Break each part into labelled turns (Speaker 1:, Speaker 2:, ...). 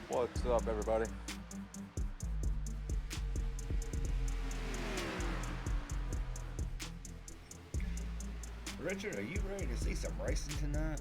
Speaker 1: What's up, everybody?
Speaker 2: Richard, are you ready to see some racing tonight?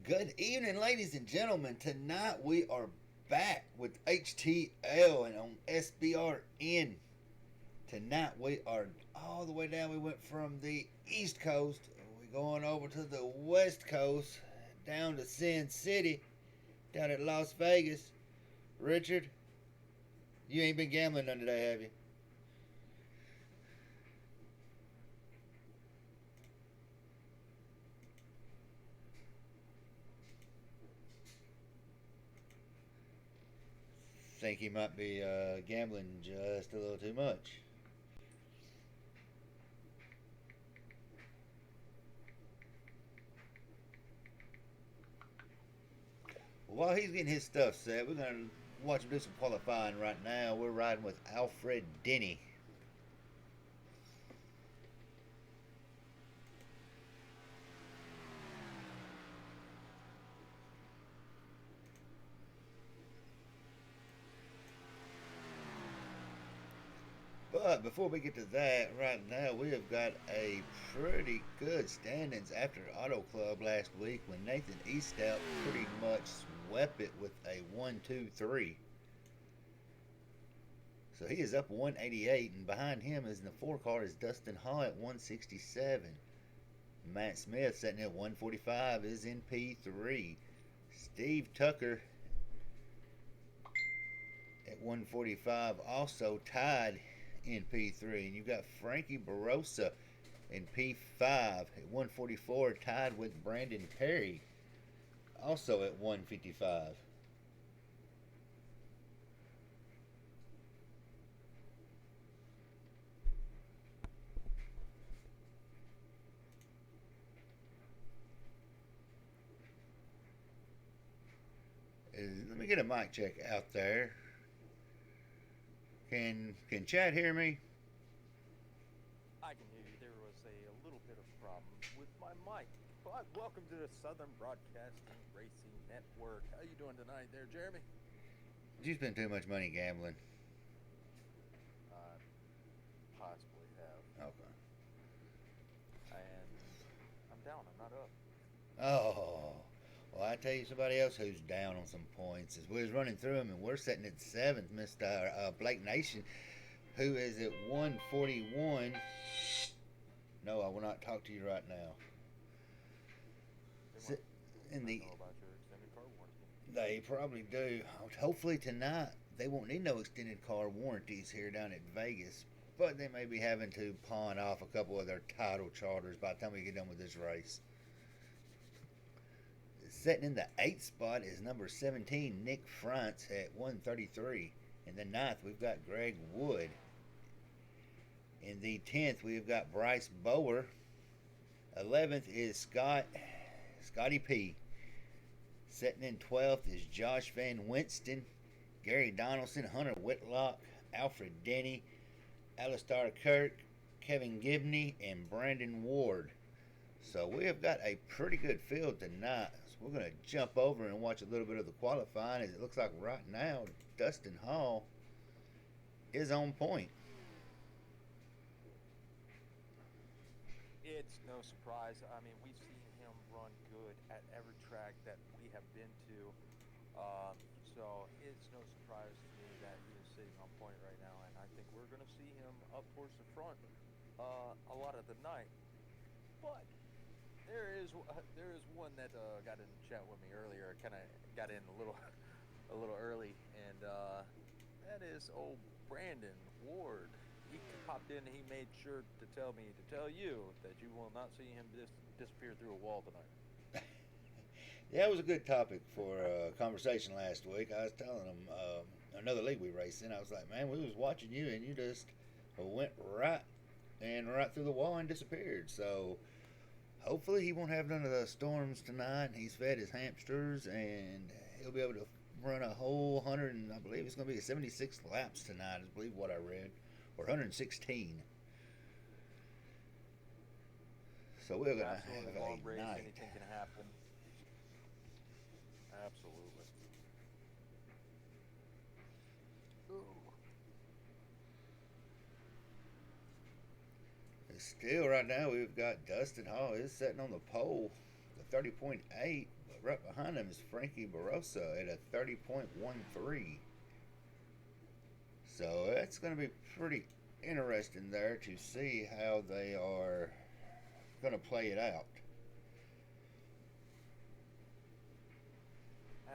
Speaker 2: Good evening, ladies and gentlemen. Tonight we are back with HTL and on SBRN. Tonight we are all the way down. We went from the East Coast. We're going over to the West Coast, down to Sin City, down at Las Vegas. Richard, you ain't been gambling none today, have you? Think he might be gambling just a little too much. While he's getting his stuff set, we're going to watch him do some qualifying right now. We're riding with Alfred Denny. But before we get to that, right now we have got a pretty good standings after Auto Club last week when Nathan Eastout pretty much swept it with a 1-2-3. So he is up 188, and behind him is in the 4 car is Dustin Hall at 167. Matt Smith sitting at 145 is in P3. Steve Tucker at 145 also tied in P3, and you've got Frankie Barossa in P5 at 144, tied with Brandon Perry, also at 155. Let me get a mic check out there. Can Chad hear me?
Speaker 1: I can hear you. There was a little bit of problem with my mic. But welcome to the Southern Broadcasting Racing Network. How you doing tonight there, Jeremy?
Speaker 2: Did you spend too much money gambling?
Speaker 1: Possibly have.
Speaker 2: Okay.
Speaker 1: And I'm down. I'm not up.
Speaker 2: Oh, well, I tell you somebody else who's down on some points. As we was running through them, and we're sitting at 7th, Mr. Blake Nation, who is at 141. No, I will not talk to you right now. In the,
Speaker 1: know about your extended car warranty.
Speaker 2: they probably do. Hopefully tonight they won't need no extended car warranties here down at Vegas, but they may be having to pawn off a couple of their title charters by the time we get done with this race. Sitting in the 8th spot is number 17, Nick France at 133. In the 9th, we've got Greg Wood. In the 10th, we've got Bryce Bower. 11th is Scotty P. Sitting in 12th is Josh Van Winston, Gary Donaldson, Hunter Whitlock, Alfred Denny, Alistair Kirk, Kevin Gibney, and Brandon Ward. So we have got a pretty good field tonight. So we're going to jump over and watch a little bit of the qualifying, as it looks like right now Dustin Hall is on point.
Speaker 1: It's no surprise. I mean, we've seen him run good at every track that we have been to. So it's no surprise to me that he is sitting on point right now. And I think we're going to see him up towards the front a lot of the night. But there is one that got in the chat with me earlier. Kind of got in a little early, and that is old Brandon Ward. He popped in and he made sure to tell you that you will not see him disappear through a wall tonight.
Speaker 2: Yeah, it was a good topic for conversation last week. I was telling them another league we raced in. I was like, man, we was watching you and you just went right through the wall and disappeared. So hopefully he won't have none of the storms tonight. He's fed his hamsters and he'll be able to run a whole 100, and I believe it's going to be 76 laps tonight, I believe what I read, or 116. So we're going to have a
Speaker 1: long race,
Speaker 2: night.
Speaker 1: anything can happen. Absolutely. Ooh.
Speaker 2: Still, right now, we've got Dustin Hall is sitting on the pole, the 30.8. But right behind him is Frankie Barroso at a 30.13. So that's going to be pretty interesting there to see how they are going to play it out.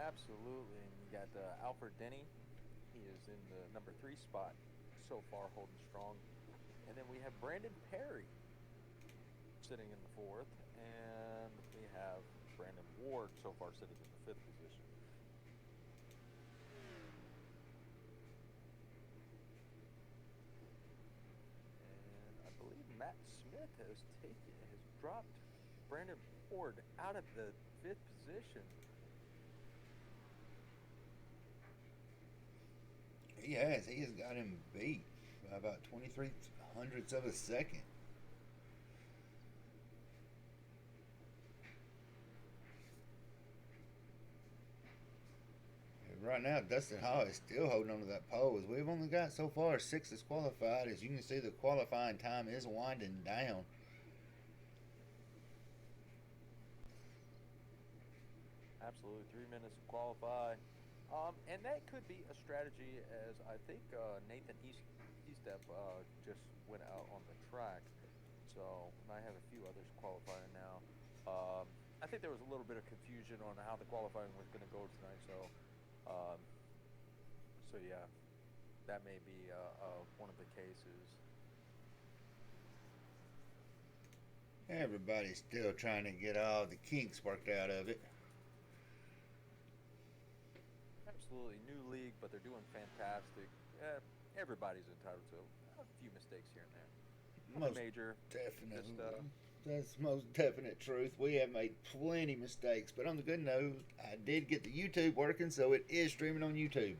Speaker 1: Absolutely, and you got Alfred Denny. He is in the number 3 spot so far, holding strong. And then we have Brandon Perry sitting in the 4th, and we have Brandon Ward so far sitting in the 5th position. And I believe Matt Smith has dropped Brandon Ward out of the 5th position.
Speaker 2: He has. He has got him beat by about 23 hundredths of a second. Right now, Dustin Hall is still holding on to that pole. As we've only got so far 6 disqualified. As you can see, the qualifying time is winding down.
Speaker 1: Absolutely, 3 minutes to qualify. And that could be a strategy, as I think Nathan Eastep just went out on the track. So I have a few others qualifying now. I think there was a little bit of confusion on how the qualifying was going to go tonight. So yeah, that may be one of the cases.
Speaker 2: Everybody's still trying to get all the kinks worked out of it.
Speaker 1: Absolutely, new league, but they're doing fantastic. Everybody's entitled to a few mistakes here and there.
Speaker 2: Most
Speaker 1: major,
Speaker 2: definitely.
Speaker 1: Just,
Speaker 2: That's the most definite truth. We have made plenty mistakes, but on the good note, I did get the YouTube working, so it is streaming on YouTube.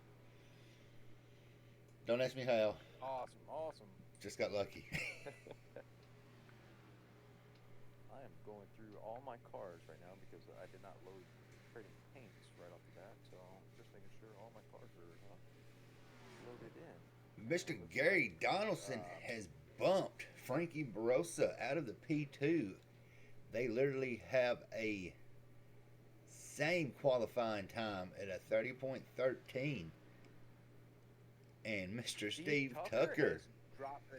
Speaker 2: Don't ask me how.
Speaker 1: Awesome.
Speaker 2: Just got lucky.
Speaker 1: I am going through all my cars right now because I did not load trading paints right off the bat, so just making sure all my cars are loaded in.
Speaker 2: Mr. Gary Donaldson has bumped Frankie Barroso out of the P2. They literally have a same qualifying time at a 30.13. And Mr. Steve Tucker
Speaker 1: dropped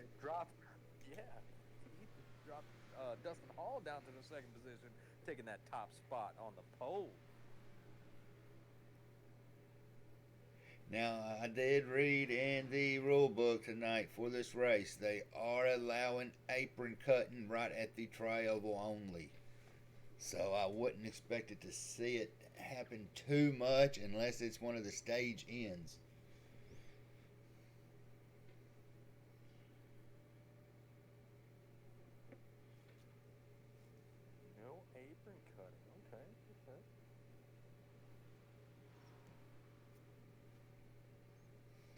Speaker 1: Dustin Hall down to the 2nd position, taking that top spot on the pole.
Speaker 2: Now, I did read in the rule book tonight for this race, they are allowing apron cutting right at the tri-oval only. So I wouldn't expect it to see it happen too much unless it's one of the stage ends.
Speaker 1: No apron cutting. Okay.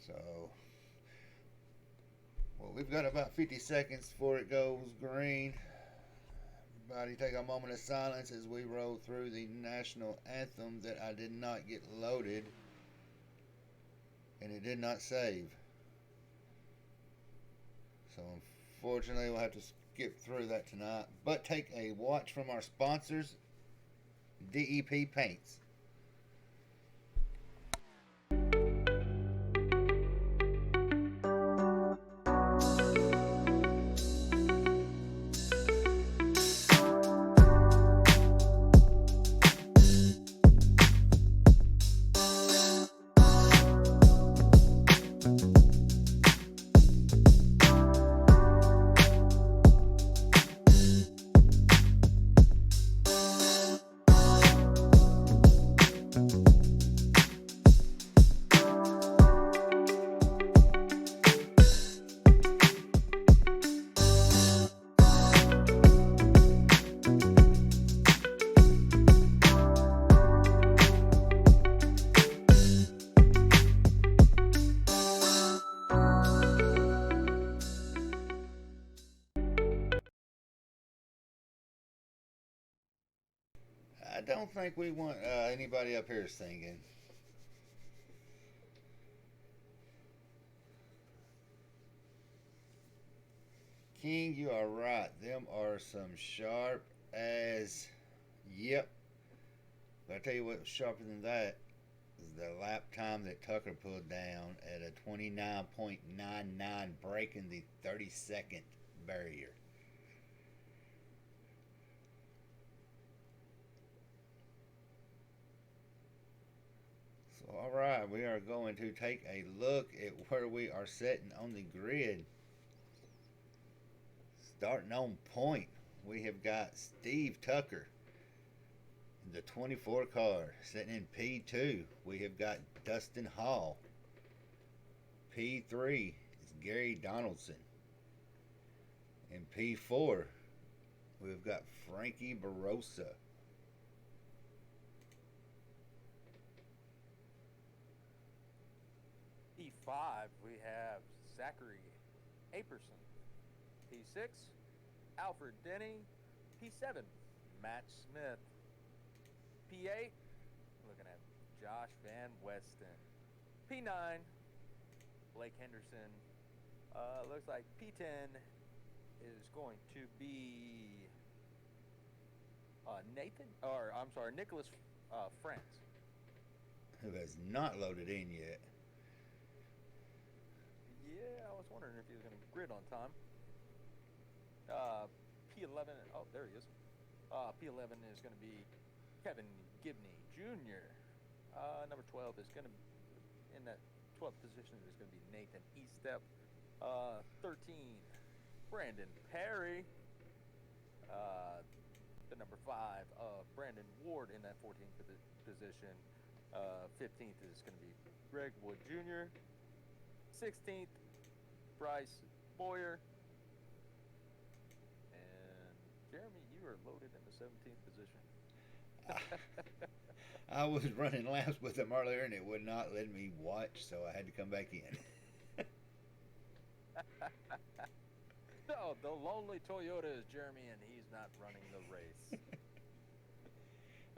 Speaker 2: So, well, we've got about 50 seconds before it goes green. Everybody take a moment of silence as we roll through the national anthem that I did not get loaded and it did not save. So unfortunately we'll have to skip through that tonight. But take a watch from our sponsors, DEP Paints. I don't think we want anybody up here singing. King, you are right. Them are some sharp as, yep. But I tell you what was sharper than that is the lap time that Tucker pulled down at a 29.99, breaking the 30-second barrier. So, all right, we are going to take a look at where we are sitting on the grid. Starting on point, we have got Steve Tucker in the 24 car. Sitting in P2, we have got Dustin Hall. P3 is Gary Donaldson. In P4, we've got Frankie Barossa.
Speaker 1: P5, we have Zachary Aperson. P6, Alfred Denny. P7, Matt Smith. P8, looking at Josh Van Weston. P9, Blake Henderson. Looks like P10 is going to be Nicholas France.
Speaker 2: Who has not loaded in yet.
Speaker 1: Yeah, I was wondering if he was going to grid on time. P11, oh, there he is. P11 is going to be Kevin Gibney Jr. Number 12 is going to, in that 12th position, is going to be Nathan Eastep. 13, Brandon Perry. The number 5, Brandon Ward in that 14th position. 15th is going to be Greg Wood Jr. 16th, Bryce Boyer. And Jeremy, you are loaded in the 17th position.
Speaker 2: I was running laps with him earlier and it would not let me watch, so I had to come back in.
Speaker 1: No, the lonely Toyota is Jeremy, and he's not running the race.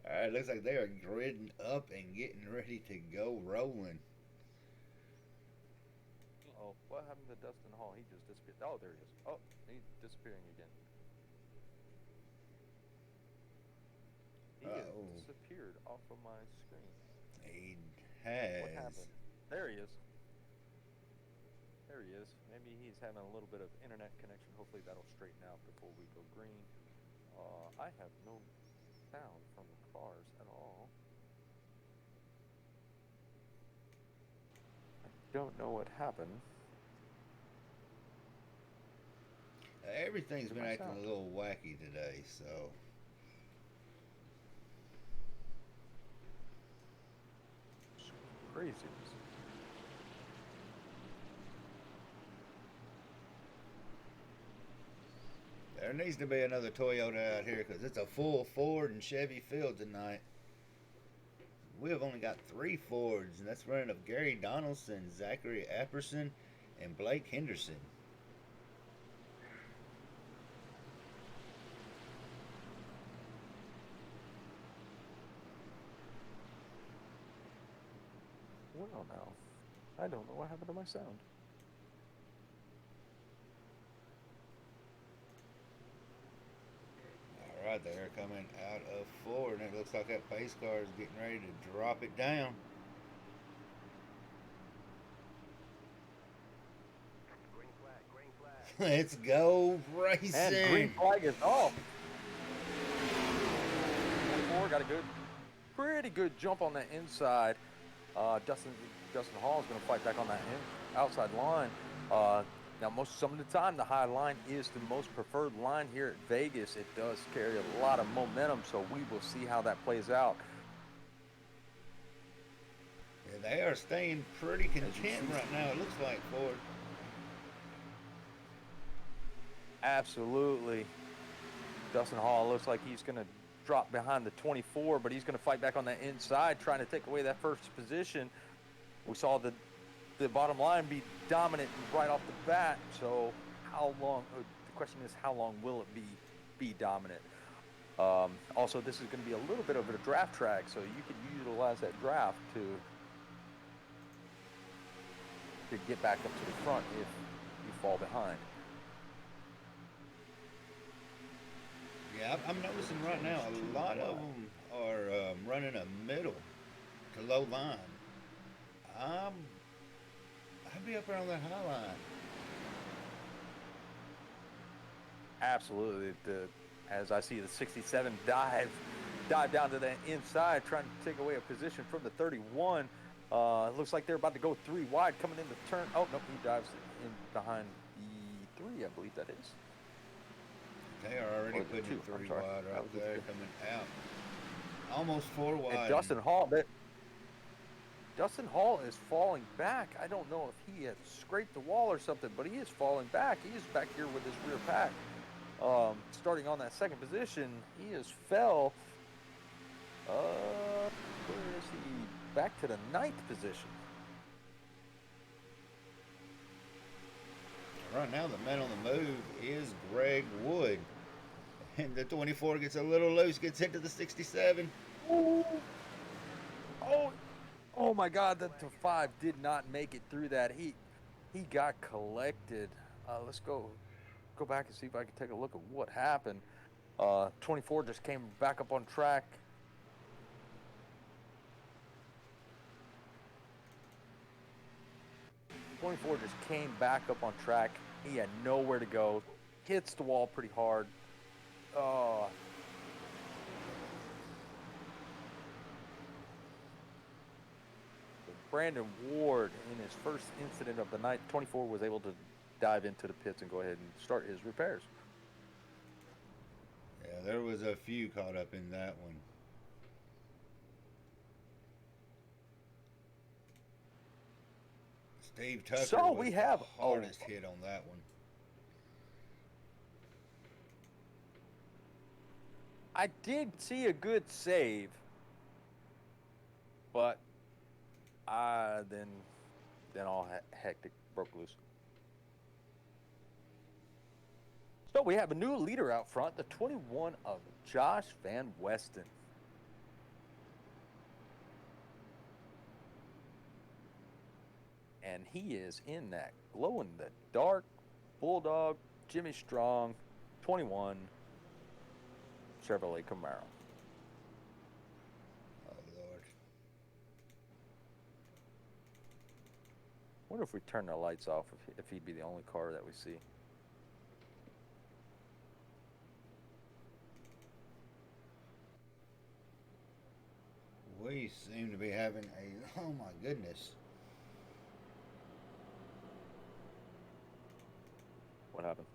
Speaker 2: All right, looks like they are gridding up and getting ready to go rolling.
Speaker 1: Oh, what happened to Dustin Hall? He just disappeared. Oh, there he is. Oh, he's disappearing again. He has disappeared off of my screen.
Speaker 2: He has.
Speaker 1: What happened? There he is. There he is. Maybe he's having a little bit of internet connection. Hopefully that'll straighten out before we go green. I have no sound from the cars at all. I don't know what happened.
Speaker 2: Everything's been acting a little wacky today, so.
Speaker 1: It's crazy.
Speaker 2: There needs to be another Toyota out here because it's a full Ford and Chevy field tonight. We have only got 3 Fords, and that's running of Gary Donaldson, Zachary Apperson, and Blake Henderson.
Speaker 1: Well, now, I don't know what happened to my sound.
Speaker 2: Alright, they're coming out of Ford, and it looks like that pace car is getting ready to drop it down.
Speaker 3: Green flag.
Speaker 2: Let's go racing.
Speaker 1: And green flag is off. 24 got a pretty good jump on the inside. Dustin Hall is going to fight back on that outside line. Now, some of the time, the high line is the most preferred line here at Vegas. It does carry a lot of momentum, so we will see how that plays out.
Speaker 2: Yeah, they are staying pretty content right now, it looks like, Ford.
Speaker 1: Absolutely. Dustin Hall looks like he's going to drop behind the 24, but he's going to fight back on that inside, trying to take away that first position. We saw the bottom line be dominant right off the bat, so how long, the question is how long will it be dominant? Also, this is going to be a little bit of a draft track, so you can utilize that draft to get back up to the front if you fall behind.
Speaker 2: Yeah, I'm noticing right now a lot of them are running a middle to low line. I'm I'd be up there on that high line.
Speaker 1: Absolutely. As I see the 67 dive down to the inside, trying to take away a position from the 31. It looks like they're about to go three wide coming in the turn. Oh, no, he dives in behind the three, I believe that is.
Speaker 2: They are already
Speaker 1: Or the
Speaker 2: putting
Speaker 1: two.
Speaker 2: it
Speaker 1: I'm
Speaker 2: three
Speaker 1: sorry.
Speaker 2: wide
Speaker 1: That
Speaker 2: right
Speaker 1: was the
Speaker 2: there,
Speaker 1: two.
Speaker 2: coming out. Almost four
Speaker 1: And
Speaker 2: wide.
Speaker 1: Justin Hall is falling back. I don't know if he had scraped the wall or something, but he is falling back. He is back here with his rear pack. Starting on that second position, he has fell. Where is he? Back to the ninth position.
Speaker 2: Right now, the man on the move is Greg Wood. And the 24 gets a little loose, gets hit to the 67.
Speaker 1: Oh, oh my God! The 5 did not make it through that. He got collected. Let's go back and see if I can take a look at what happened. 24 just came back up on track. '24 just came back up on track. He had nowhere to go. Hits the wall pretty hard. Brandon Ward, in his first incident of the night, 24 was able to dive into the pits and go ahead and start his repairs.
Speaker 2: Yeah, there was a few caught up in that one. Steve Tucker
Speaker 1: So
Speaker 2: was
Speaker 1: we have
Speaker 2: the hardest hit on that one.
Speaker 1: I did see a good save, but then all hectic broke loose. So we have a new leader out front, the 21 of Josh Van Westen. And he is in that glow-in-the-dark Bulldog Jimmy Strong 21 Chevrolet Camaro.
Speaker 2: Oh, Lord.
Speaker 1: Wonder if we turn the lights off if he'd be the only car that we see.
Speaker 2: We seem to be having a, oh my goodness.
Speaker 1: What happened?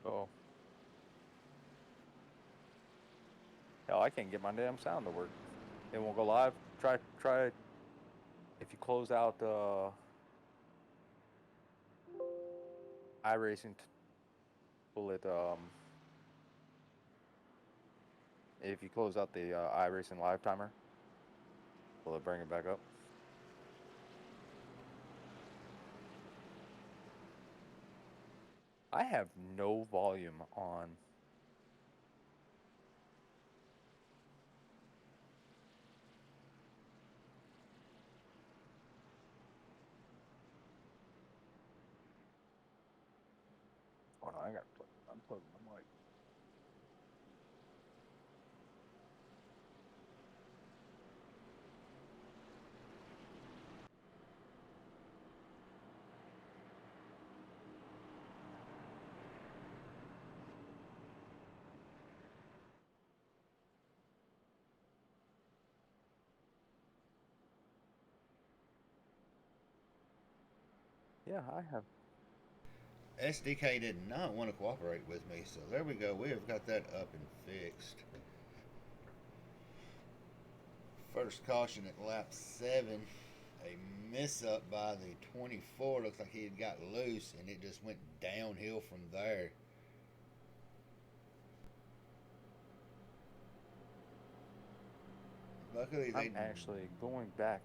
Speaker 1: Oh. Hell, I can't get my damn sound to work. It won't go live. Try. If you close out iRacing, will it if you close out the iRacing live timer, will it bring it back up? I have no volume on. Hold on, I got to unplug my mic. Yeah, I have.
Speaker 2: SDK did not want to cooperate with me, so there we go. We have got that up and fixed. First caution at lap 7. A miss up by the 24. Looks like he had got loose and it just went downhill from there. Luckily,
Speaker 1: I'm actually going back.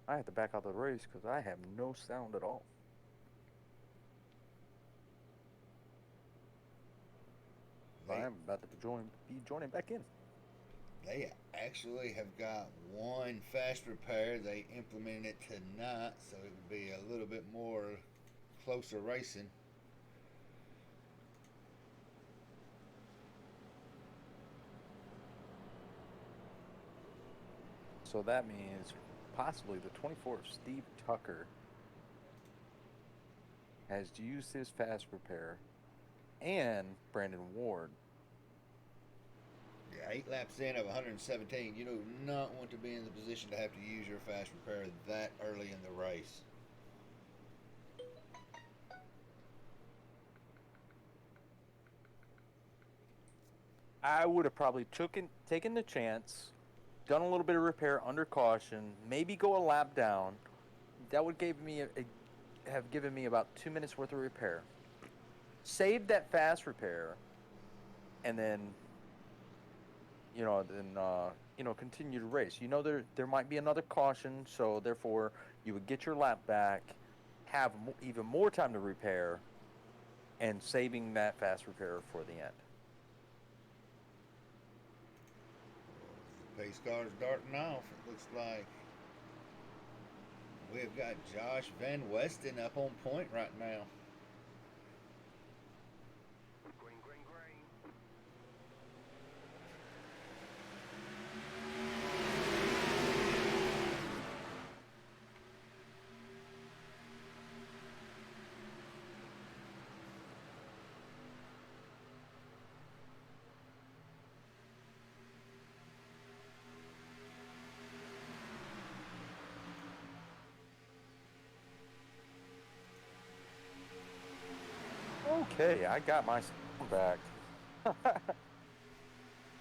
Speaker 1: I had to back out the race because I have no sound at all.
Speaker 2: they
Speaker 1: I'm about to be joining back in.
Speaker 2: they actually have got one fast repair. They implemented it tonight, so it would be a little bit more closer racing.
Speaker 1: So that means possibly the 24 Steve Tucker has used his fast repair, and Brandon Ward.
Speaker 2: Yeah, 8 laps in of 117. You do not want to be in the position to have to use your fast repair that early in the race.
Speaker 1: I would have probably taken the chance, done a little bit of repair under caution, maybe go a lap down. That would have given me about 2 minutes worth of repair. Saved that fast repair, and then continue to race. There might be another caution, so therefore you would get your lap back, have even more time to repair, and saving that fast repair for the end.
Speaker 2: Pace cars darting off. It looks like we've got Josh Van Westen up on point right now.
Speaker 3: Green, green, green.
Speaker 1: Okay, I got my sound back. And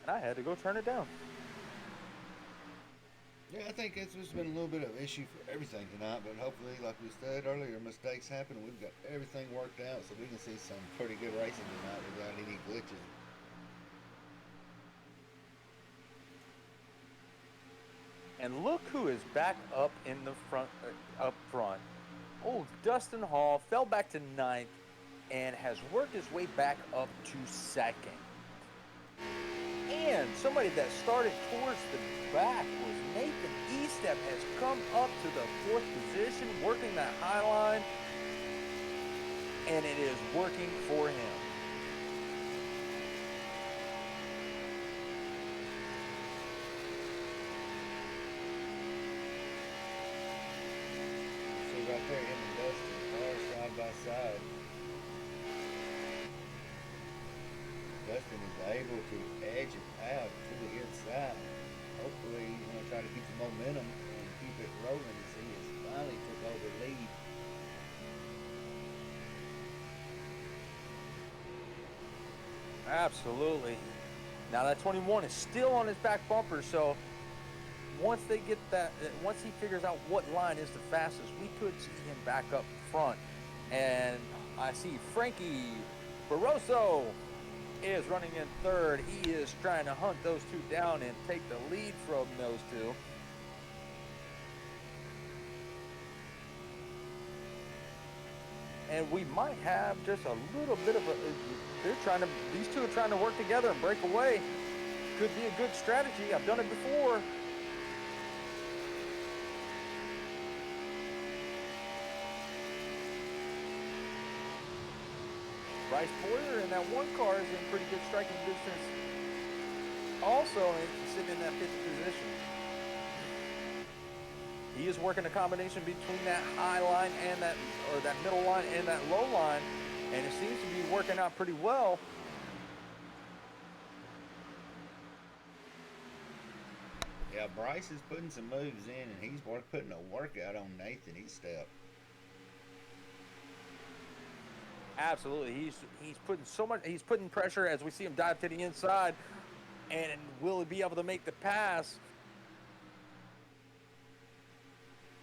Speaker 1: I had to go turn it down.
Speaker 2: Yeah, I think it's just been a little bit of an issue for everything tonight, but hopefully, like we said earlier, mistakes happen and we've got everything worked out so we can see some pretty good racing tonight without any glitches.
Speaker 1: And look who is back up in the front, up front. Old Dustin Hall fell back to ninth and has worked his way back up to second. And somebody that started towards the back was Nathan Estep, has come up to the fourth position, working that high line, and it is working for him.
Speaker 2: See right there, him and Dustin, cars side by side. Dustin is able to edge it out to the inside. Hopefully, he's going to try to keep the momentum and keep it rolling as he has finally took over lead.
Speaker 1: Absolutely. Now that 21 is still on his back bumper, so once he figures out what line is the fastest, we could see him back up front. And I see Frankie Barroso is running in third. He is trying to hunt those two down and take the lead from those two. And we might have just a little bit of these two are trying to work together and break away. Could be a good strategy. I've done it before. Bryce Boyer in that one car is in pretty good striking distance. Also sitting in that fifth position. He is working a combination between that high line and that middle line and that low line, and it seems to be working out pretty well.
Speaker 2: Yeah, Bryce is putting some moves in, and he's putting a workout on Nathan Estep.
Speaker 1: Absolutely, he's putting pressure as we see him dive to the inside, and will he be able to make the pass?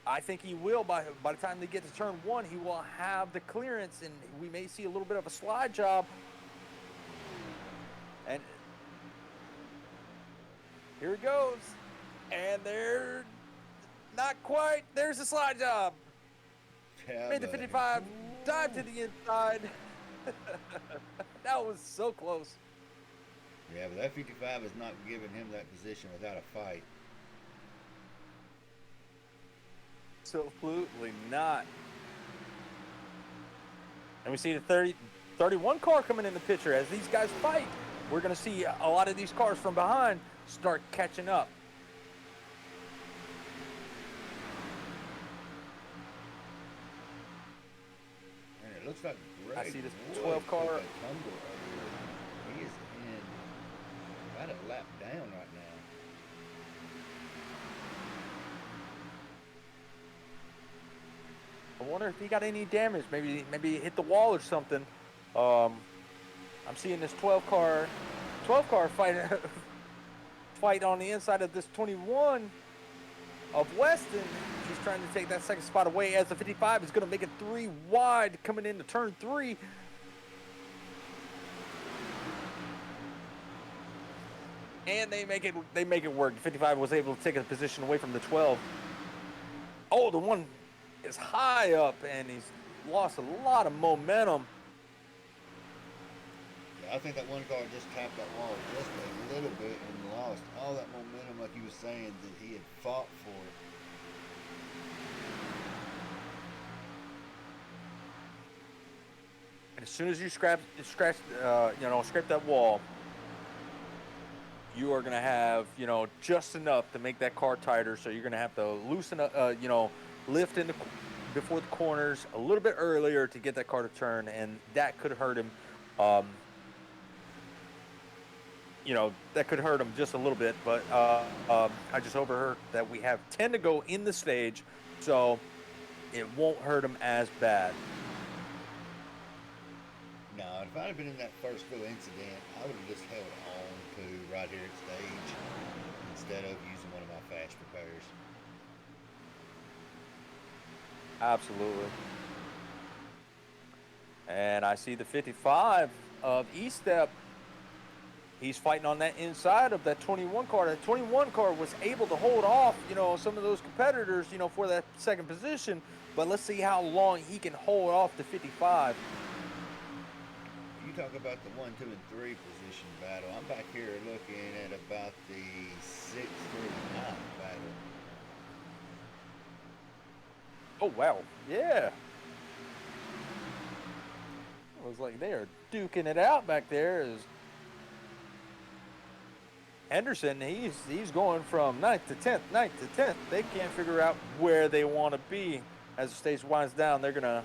Speaker 1: I think he will. By the time they get to turn one, he will have the clearance, and we may see a little bit of a slide job. And Here it goes. And they're not quite. There's a slide job.
Speaker 2: Yeah,
Speaker 1: Made the
Speaker 2: buddy.
Speaker 1: 55. Dive to the inside. That was so close.
Speaker 2: Yeah, but that 55 is not giving him that position without a fight.
Speaker 1: Absolutely not. And we see the 31 car coming in the picture. As these guys fight, we're going to see a lot of these cars from behind start catching up.
Speaker 2: And it looks like Greg
Speaker 1: I see this
Speaker 2: Wood
Speaker 1: 12 car.
Speaker 2: took a tumble earlier. He is in about a lap down right now.
Speaker 1: I wonder if he got any damage. Maybe he hit the wall or something. I'm seeing this 12 car fight on the inside of this 21 of Weston. He's trying to take that second spot away as the 55 is going to make it 3 wide coming into turn 3. And they make it work. The 55 was able to take a position away from the 12. Oh, the one is high up and he's lost a lot of momentum.
Speaker 2: Yeah, I think that one car just tapped that wall just a little bit and lost all that momentum, like you were saying, that he had fought for.
Speaker 1: And as soon as you scrape that wall, you are going to have, just enough to make that car tighter. So you're going to have to loosen up, lift before the corners a little bit earlier to get that car to turn, and that could hurt him. That could hurt him just a little bit. But I just overheard that we have 10 to go in the stage, so it won't hurt him as bad.
Speaker 2: No, if I'd have been in that first little incident, I would have just held on to right here at stage instead of using one of my fast repairs.
Speaker 1: Absolutely. And I see the 55 of E-Step. He's fighting on that inside of that 21 car. That 21 car was able to hold off, some of those competitors, for that second position. But let's see how long he can hold off the 55.
Speaker 2: You talk about the 1, 2, and 3 position battle. I'm back here looking at about the 6th through 9th battle.
Speaker 1: Oh, wow. Yeah. It was like they are duking it out back there. As Henderson, he's going from 9th to 10th. They can't figure out where they want to be. As the stage winds down, they're gonna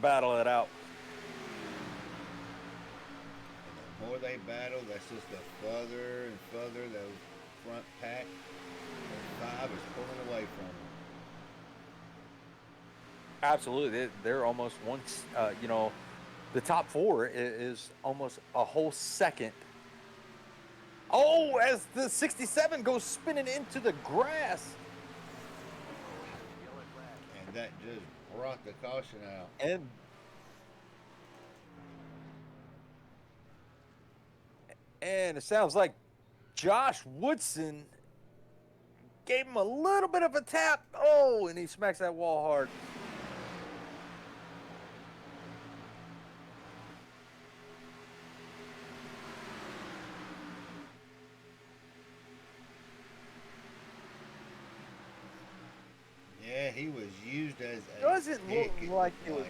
Speaker 1: battle it out.
Speaker 2: The more they battle, that's just the further and further the front pack. The 5 is pulling away from them.
Speaker 1: Absolutely, they're almost once. The top 4 is almost a whole second. Oh, as the 67 goes spinning into the grass.
Speaker 2: And that just brought the caution out.
Speaker 1: And it sounds like Josh Woodson gave him a little bit of a tap. Oh, and he smacks that wall hard.
Speaker 2: Yeah, he was used as a
Speaker 1: Doesn't look
Speaker 2: pick,
Speaker 1: like it was.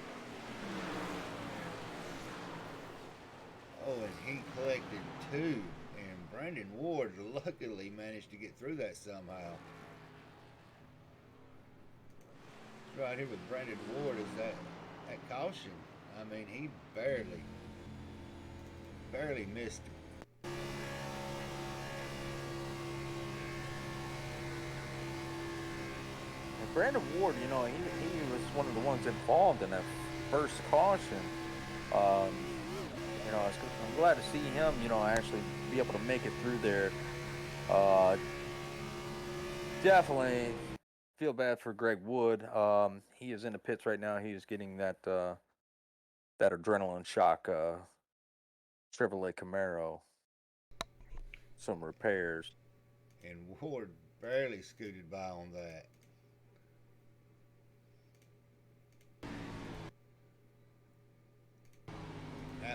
Speaker 2: Oh, and he collected 2, and Brandon Ward luckily managed to get through that somehow. Right here with Brandon Ward is that caution. I mean, he barely missed it.
Speaker 1: And Brandon Ward, he was one of the ones involved in that first caution. I'm glad to see him, actually be able to make it through there. Definitely feel bad for Greg Wood. He is in the pits right now. He is getting that adrenaline shock Chevrolet Camaro. Some repairs.
Speaker 2: and Ward barely scooted by on that.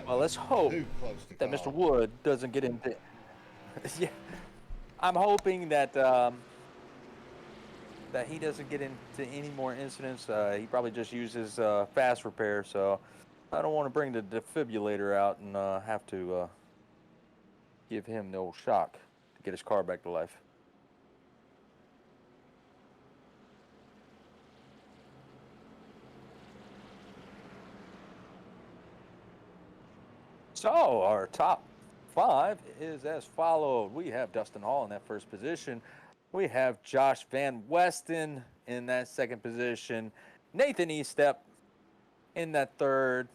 Speaker 1: Well, let's hope
Speaker 2: Too close to
Speaker 1: that Mr.
Speaker 2: call.
Speaker 1: Wood doesn't get into. Yeah, I'm hoping that that he doesn't get into any more incidents. He probably just uses fast repair, so I don't want to bring the defibrillator out and have to give him the old shock to get his car back to life. So our top 5 is as followed. We have Dustin Hall in that first position. We have Josh Van Westen in that second position. Nathan Estep in that third.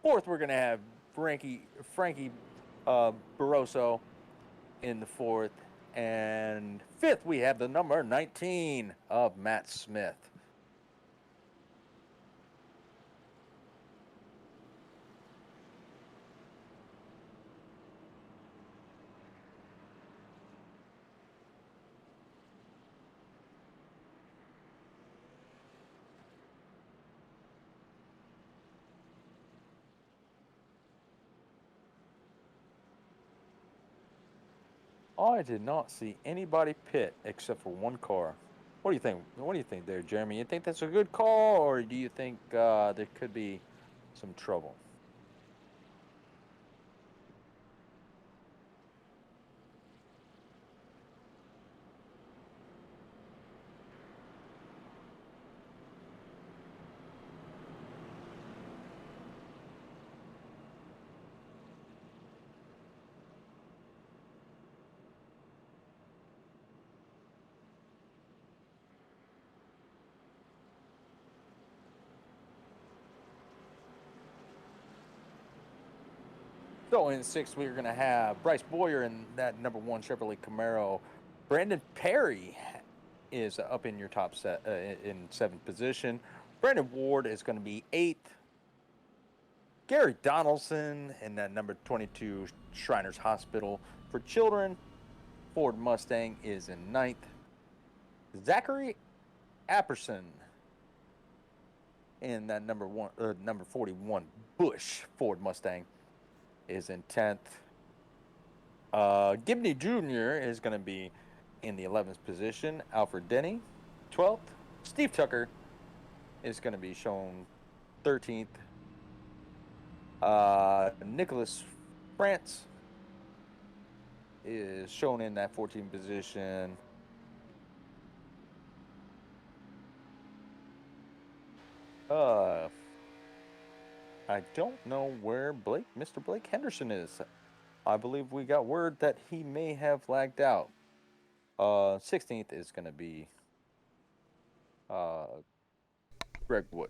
Speaker 1: Fourth, we're going to have Frankie Barroso in the fourth. And fifth, we have the number 19 of Matt Smith. I did not see anybody pit except for one car. What do you think? What do you think there, Jeremy? You think that's a good call, or do you think there could be some trouble? So in sixth, we're going to have Bryce Boyer in that number 1 Chevrolet Camaro. Brandon Perry is up in your top set in 7th position. Brandon Ward is going to be 8th. Gary Donaldson in that number 22 Shriners Hospital for Children Ford Mustang is in 9th. Zachary Apperson in that number 41 Bush Ford Mustang is in 10th. Gibney Jr. is going to be in the 11th position. Alfred Denny, 12th. Steve Tucker is going to be shown 13th. Nicholas France is shown in that 14th position. I don't know where Mr. Blake Henderson is. I believe we got word that he may have lagged out. 16th is going to be Greg Wood.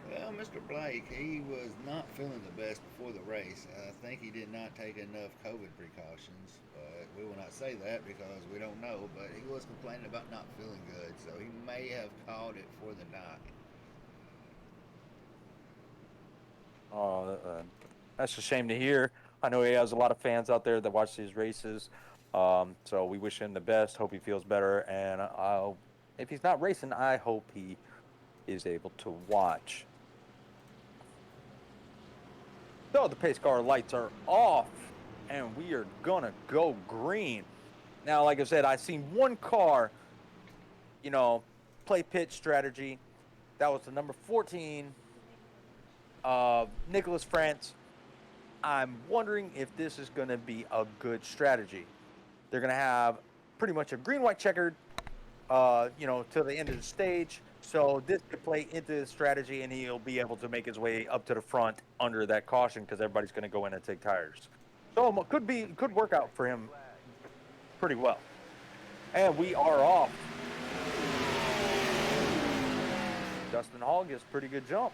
Speaker 2: Well, Mr. Blake, he was not feeling the best before the race. I think he did not take enough COVID precautions, but we will not say that because we don't know. But he was complaining about not feeling good, so he may have called it for the night.
Speaker 1: That's a shame to hear. I know he has a lot of fans out there that watch these races, so we wish him the best. Hope he feels better, and if he's not racing, I hope he is able to watch. So the pace car lights are off, and we are gonna go green. Now, like I said, I've seen one car, play pit strategy. That was the number 14, Nicholas France. I'm wondering if this is going to be a good strategy. They're going to have pretty much a green-white checkered, to the end of the stage. So this could play into the strategy, and he'll be able to make his way up to the front under that caution because everybody's going to go in and take tires. So it could work out for him pretty well. And we are off. Dustin Hall gets a pretty good jump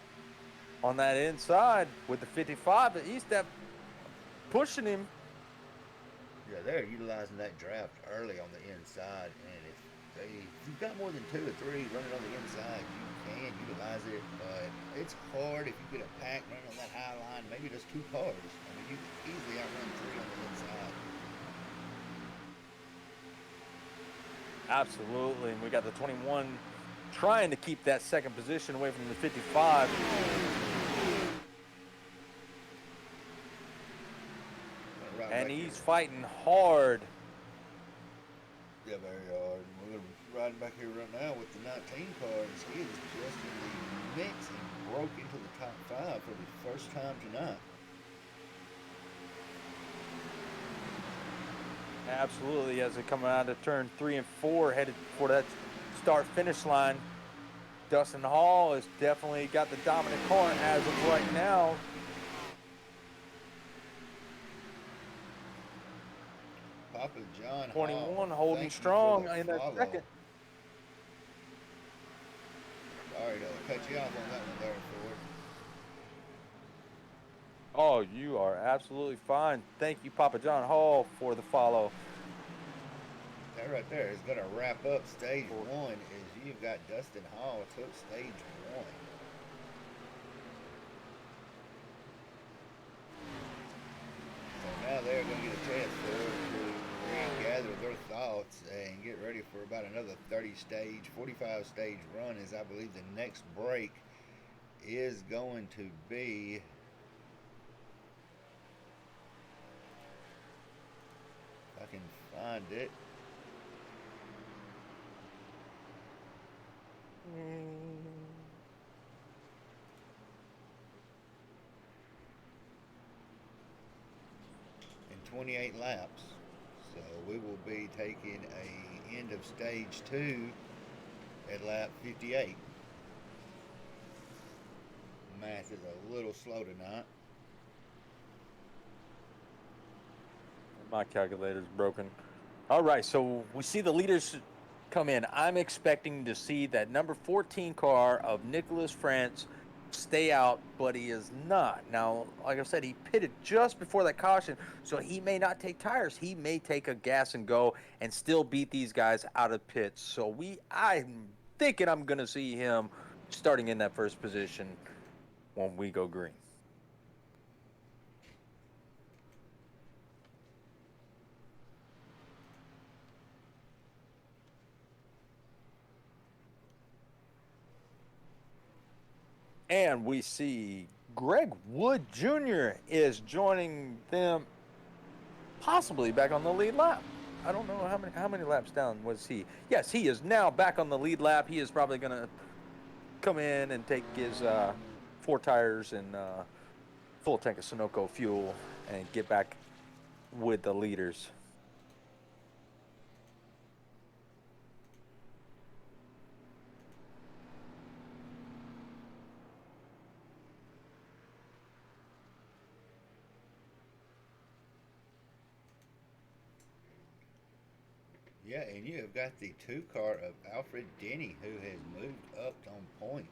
Speaker 1: on that inside with the 55 that Estep pushing him.
Speaker 2: Yeah, they're utilizing that draft early on the inside, and if you've got more than 2 or 3 running on the inside, you can utilize it, but it's hard if you get a pack running on that high line, maybe just 2 cars. I mean, you can easily outrun 3 on the inside.
Speaker 1: Absolutely. And we got the 21 trying to keep that second position away from the 55.
Speaker 2: Right
Speaker 1: And
Speaker 2: back
Speaker 1: he's
Speaker 2: here.
Speaker 1: fighting hard.
Speaker 2: Yeah, very hard. We're riding back here right now with the 19 cars. He is just in the mix and broke into the top 5 for the first time tonight.
Speaker 1: Absolutely, as they come out of turn 3 and 4, headed for that start-finish line. Dustin Hall has definitely got the dominant car as of right now.
Speaker 2: Papa John
Speaker 1: 21
Speaker 2: Hall,
Speaker 1: holding
Speaker 2: thank you for
Speaker 1: strong
Speaker 2: the
Speaker 1: in that
Speaker 2: follow.
Speaker 1: second.
Speaker 2: Sorry to cut you off on that one there, Ford.
Speaker 1: Oh, you are absolutely fine. Thank you, Papa John Hall, for the follow.
Speaker 2: That right there is going to wrap up stage 1 as you've got Dustin Hall took stage 1. So now they're going to get a chance to regather their thoughts and get ready for about another 45 stage run, as I believe the next break is going to be if I can find it. In 28 laps. So we will be taking a end of stage 2 at lap 58. Math is a little slow tonight.
Speaker 1: My calculator's broken. All right, so we see the leaders come in. I'm expecting to see that number 14 car of Nicholas France stay out, but he is not. Now, like I said, he pitted just before that caution, so he may not take tires. He may take a gas and go and still beat these guys out of pits. So I'm thinking I'm going to see him starting in that first position when we go green. And we see Greg Wood Jr. is joining them, possibly back on the lead lap. I don't know how many laps down was he. Yes, he is now back on the lead lap. He is probably going to come in and take his 4 tires and full tank of Sunoco fuel and get back with the leaders.
Speaker 2: Yeah, and you have got the 2 car of Alfred Denny, who has moved up on point.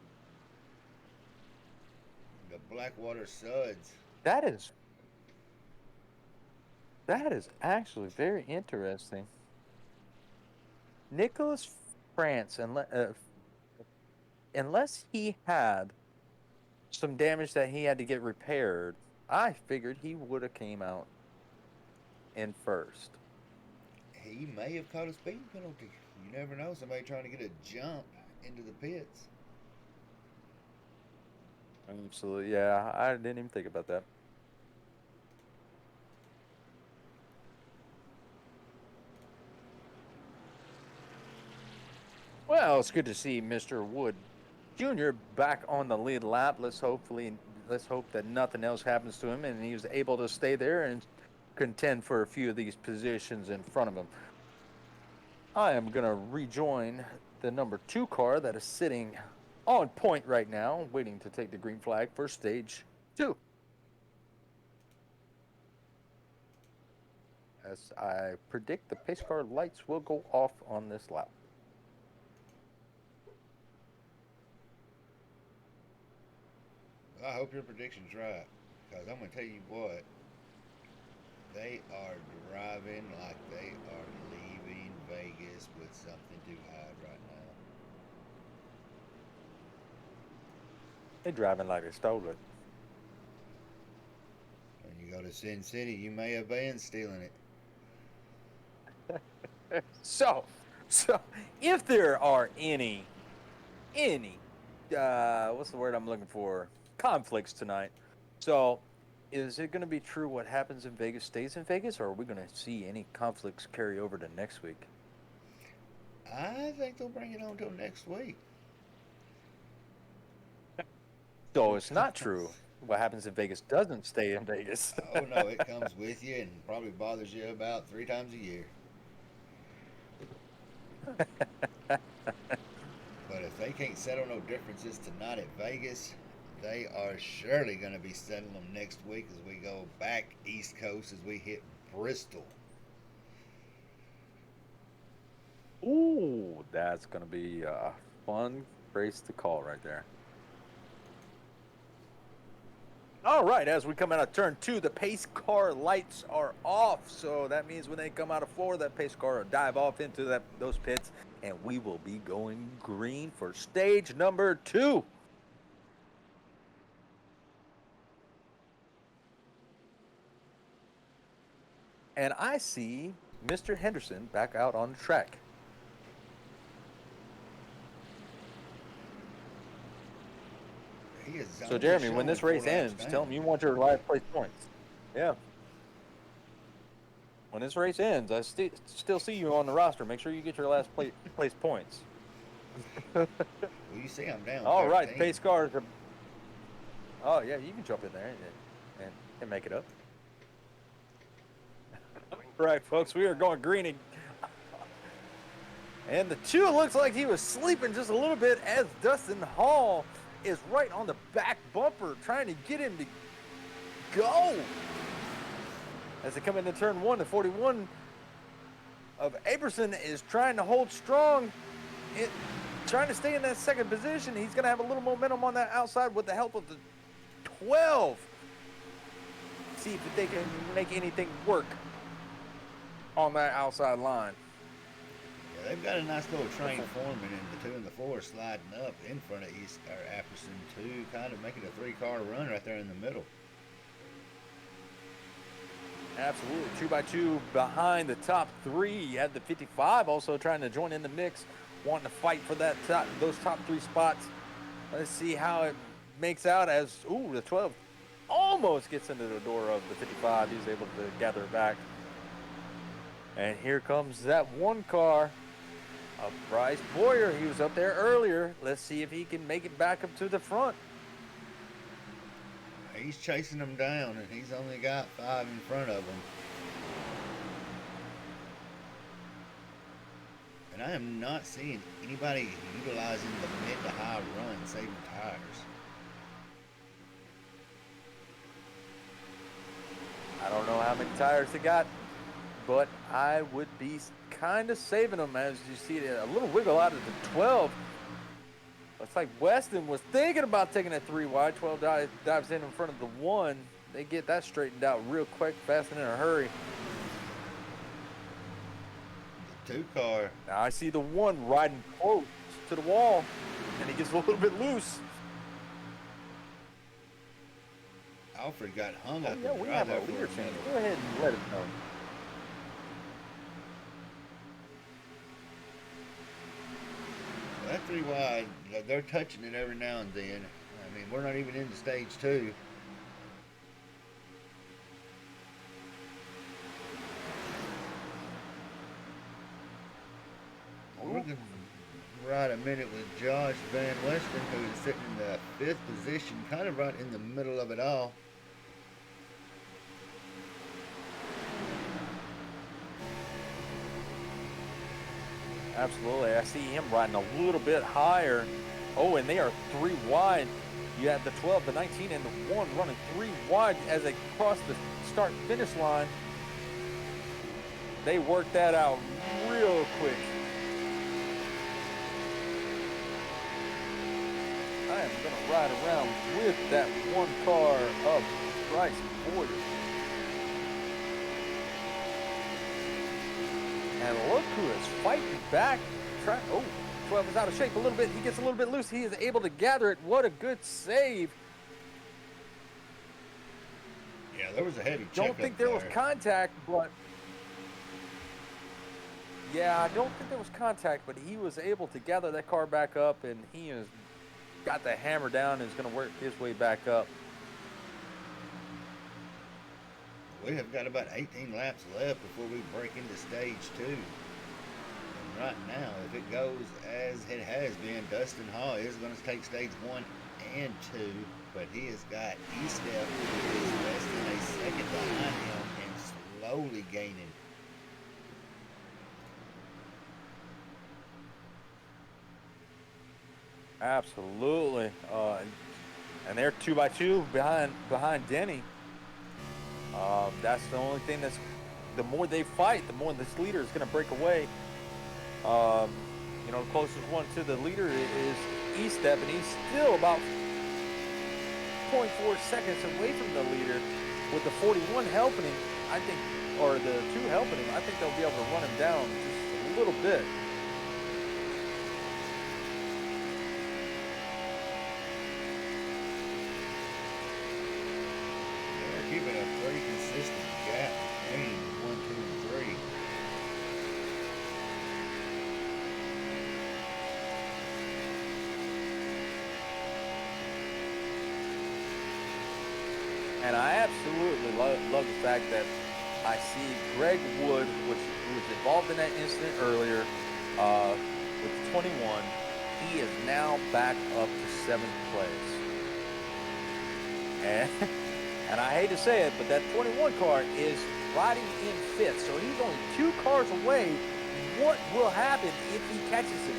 Speaker 2: The Blackwater Suds.
Speaker 1: That is actually very interesting. Nicholas France, unless he had some damage that he had to get repaired, I figured he would have came out in first.
Speaker 2: He may have caught a speeding penalty. You never know. Somebody trying to get a jump into the pits.
Speaker 1: Absolutely, yeah. I didn't even think about that. Well, it's good to see Mr. Wood Jr. back on the lead lap. Let's hope that nothing else happens to him and he was able to stay there and contend for a few of these positions in front of him. I am going to rejoin the number 2 car that is sitting on point right now, waiting to take the green flag for stage 2. As I predict, the pace car lights will go off on this lap.
Speaker 2: I hope your prediction's right, because I'm going to tell you what. They are driving like they are leaving Vegas with something to hide right now.
Speaker 1: They're driving like they stole it.
Speaker 2: When you go to Sin City, you may have been stealing it.
Speaker 1: So, So if there are any, what's the word I'm looking for? Conflicts tonight. So is it going to be true what happens in Vegas stays in Vegas, or are we going to see any conflicts carry over to next week?
Speaker 2: I think they'll bring it on till next week.
Speaker 1: So it's not true. What happens in Vegas doesn't stay in Vegas.
Speaker 2: Oh no, it comes with you and probably bothers you about 3 times a year. But if they can't settle no differences tonight at Vegas, they are surely going to be settling them next week as we go back East Coast as we hit Bristol.
Speaker 1: Ooh, that's going to be a fun race to call right there. All right, as we come out of turn 2, the pace car lights are off. So that means when they come out of 4, that pace car will dive off into those pits, and we will be going green for stage number 2. And I see Mr. Henderson back out on the track. So, Jeremy, when this race ends, tell him you want your last place points. Yeah. When this race ends, I still see you on the roster. Make sure you get your last place points.
Speaker 2: Well, you see I'm down.
Speaker 1: All
Speaker 2: 13.
Speaker 1: right, pace cars are... Oh, yeah, you can jump in there and make it up. All right, folks, we are going green. And the 2 looks like he was sleeping just a little bit as Dustin Hall is right on the back bumper trying to get him to go. As they come into turn 1, the 41 of Aberson is trying to hold strong, trying to stay in that second position. He's going to have a little momentum on that outside with the help of the 12. See if they can make anything work on that outside line.
Speaker 2: Yeah, they've got a nice little train forming, and the 2 and the 4 sliding up in front of Apperson 2, kind of making a 3-car run right there in the middle.
Speaker 1: Absolutely, 2x2 behind the top 3. You had the 55 also trying to join in the mix, wanting to fight for those top 3 spots. Let's see how it makes out as, the 12 almost gets into the door of the 55. He's able to gather it back. And here comes that 1 car of Bryce Boyer. He was up there earlier. Let's see if he can make it back up to the front.
Speaker 2: He's chasing them down, and he's only got 5 in front of him. And I am not seeing anybody utilizing the mid to high run, saving tires.
Speaker 1: I don't know how many tires they got, but I would be kind of saving them. As you see a little wiggle out of the 12. Looks like Weston was thinking about taking a 3 wide. 12 dives in front of the 1. They get that straightened out real quick, fast and in a hurry.
Speaker 2: The 2 car.
Speaker 1: Now I see the 1 riding close to the wall, and he gets a little bit loose.
Speaker 2: Alfred got hung up.
Speaker 1: Yeah, we have a leader change. Go ahead and let it know.
Speaker 2: That 3 wide, they're touching it every now and then. I mean, we're not even into stage 2. We're going to ride a minute with Josh Van Weston, who is sitting in the 5th position, kind of right in the middle of it all.
Speaker 1: Absolutely. I see him riding a little bit higher. Oh, and they are 3 wide. You have the 12, the 19, and the 1 running 3 wide as they cross the start-finish line. They work that out real quick. I am going to ride around with that 1 car of Bryce Boyer. And look who is fighting back. 12 is out of shape a little bit. He gets a little bit loose. He is able to gather it. What a good save.
Speaker 2: Yeah, there was a heavy check.
Speaker 1: Don't think there was contact, but Yeah, I don't think there was contact, but he was able to gather that car back up, and he has got the hammer down and is going to work his way back up.
Speaker 2: We have got about 18 laps left before we break into stage 2. And right now, if it goes as it has been, Dustin Hall is going to take stage 1 and 2, but he has got E-Step, who is less than a second behind him and slowly gaining.
Speaker 1: Absolutely. And they're 2 by 2 behind Denny. That's the only thing that's. The more they fight, the more this leader is going to break away. The closest one to the leader is E-Step, and he's still about 0.4 seconds away from the leader. With the 41 helping him, I think, or the 2 helping him, I think they'll be able to run him down just a little bit.
Speaker 2: They're keeping a pretty consistent gap between 1, 2, and 3.
Speaker 1: And I absolutely love the fact that I see Greg Wood, who was involved in that incident earlier with the 21. He is now back up to 7th place. And, and I hate to say it, but that 21 car is riding in 5th. So he's only 2 cars away. What will happen if he catches him?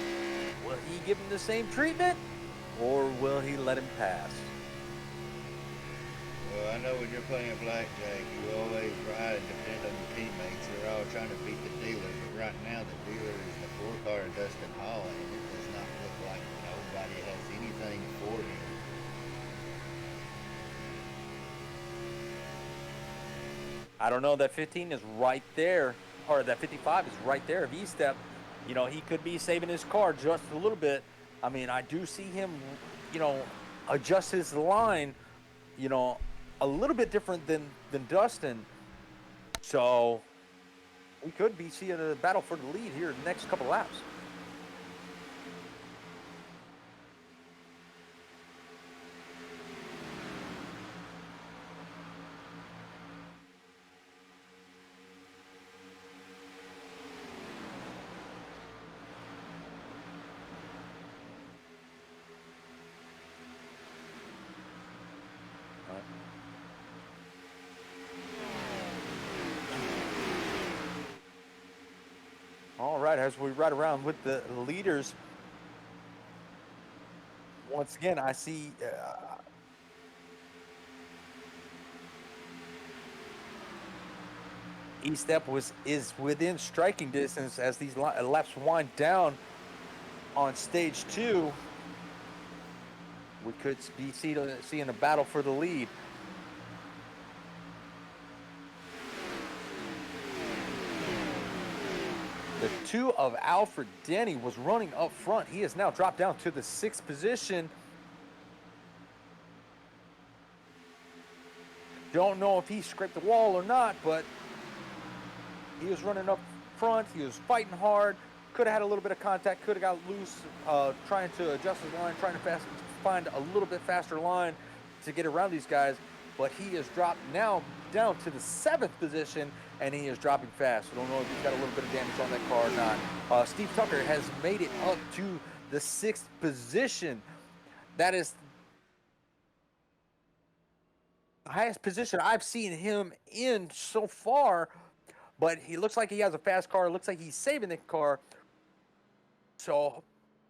Speaker 1: Will he give him the same treatment, or will he let him pass?
Speaker 2: Well, I know when you're playing blackjack, you always try to depend on your teammates. They're all trying to beat the dealer, but right now the dealer is the 4 car of Dustin Hall, and it does not look like nobody has anything for him.
Speaker 1: I don't know. That 15 is right there, or that 55 is right there. If E-Step, he could be saving his car just a little bit. I mean, I do see him, adjust his line, a little bit different than Dustin. So we could be seeing a battle for the lead here in the next couple laps. All right, as we ride around with the leaders, once again, I see E-Step is within striking distance as these laps wind down on stage 2. We could be seeing a battle for the lead. The 2 of Alfred Denny was running up front. He has now dropped down to the 6th position. Don't know if he scraped the wall or not, but he was running up front. He was fighting hard. Could have had a little bit of contact. Could have got loose, trying to adjust his line, trying to find a little bit faster line to get around these guys. But he has dropped now down to the 7th position, and he is dropping fast. I don't know if he's got a little bit of damage on that car or not. Steve Tucker has made it up to the 6th position. That is the highest position I've seen him in so far, but he looks like he has a fast car. It looks like he's saving the car. So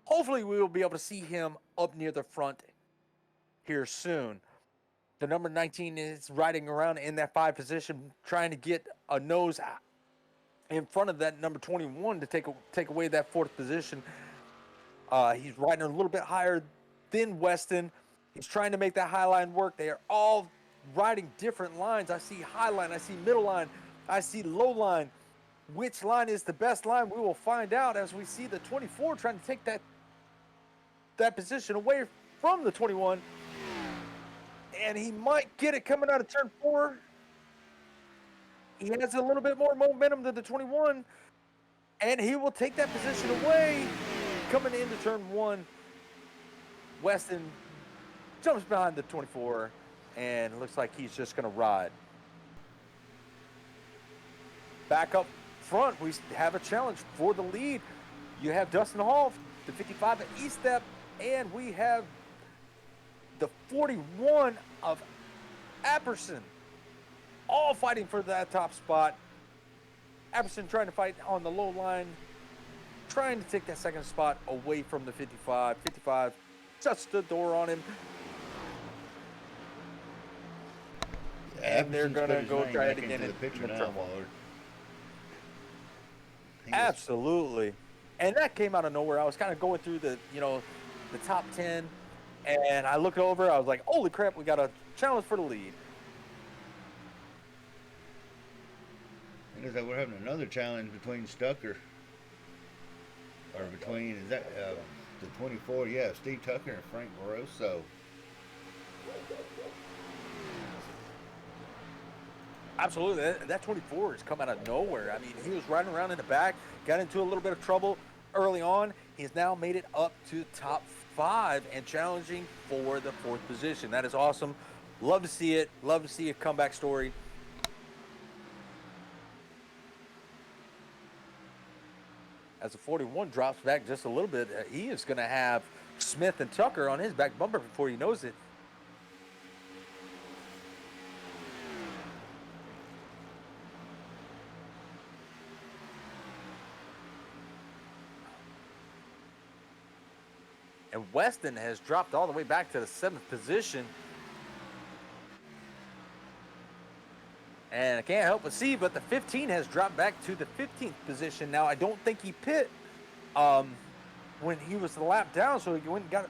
Speaker 1: hopefully we will be able to see him up near the front here soon. The number 19 is riding around in that 5 position, trying to get a nose in front of that number 21 to take away that 4th position. He's riding a little bit higher than Weston. He's trying to make that high line work. They are all riding different lines. I see high line, I see middle line, I see low line. Which line is the best line? We will find out as we see the 24 trying to take that position away from the 21. And he might get it coming out of turn 4. He has a little bit more momentum than the 21. And he will take that position away. Coming into turn one, Weston jumps behind the 24 and looks like he's just going to ride. Back up front, we have a challenge for the lead. You have Dustin Hall, the 55 at E-Step, and we have the 41 of Apperson, all fighting for that top spot. Apperson trying to fight on the low line, trying to take that second spot away from the 55. 55 shuts the door on him. And they're going to go try it again in the picture now, Lord. Absolutely. And that came out of nowhere. I was kind of going through the top 10, and I looked over. I was like, holy crap, we got a challenge for the lead.
Speaker 2: It looks like we're having another challenge between Stucker, or between, is that the 24? Yeah, Steve Tucker and Frank Moroso.
Speaker 1: Absolutely. That 24 has come out of nowhere. I mean, he was riding around in the back, got into a little bit of trouble early on. He's now made it up to top 5 and challenging for the 4th position. That is awesome. Love to see it. Love to see a comeback story. As the 41 drops back just a little bit, he is going to have Smith and Tucker on his back bumper before he knows it. And Weston has dropped all the way back to the 7th position. And I can't help but see, but the 15 has dropped back to the 15th position. Now, I don't think he pit when he was the lap down, so he went and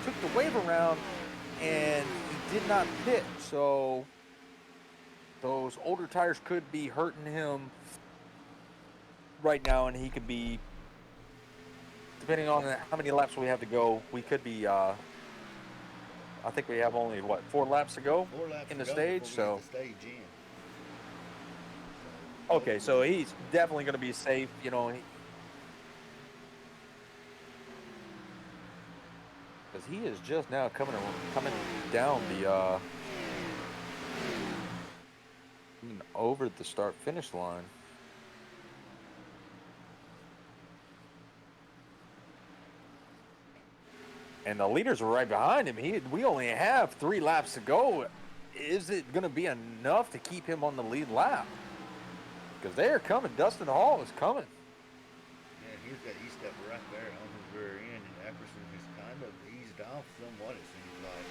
Speaker 1: took the wave around, and he did not pit. So those older tires could be hurting him right now, and he could be, depending on how many laps we have to go, we could be, I think we have only, 4 laps to go in the stage? So. Okay, so he's definitely going to be safe, because he is just now coming down the over the start-finish line. And the leaders are right behind him. We only have 3 laps to go. Is it going to be enough to keep him on the lead lap? Because they are coming. Dustin Hall is coming.
Speaker 2: Yeah, he's got E-Step right there on his rear end, and Apperson has kind of eased off somewhat, it seems like.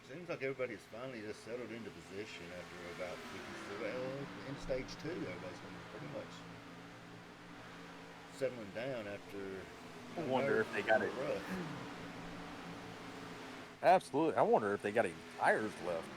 Speaker 2: Seems like everybody's finally just settled into position after about 50. Well, in stage 2, everybody's been pretty much settling down after.
Speaker 1: I wonder if they got it. Absolutely. I wonder if they got any tires left.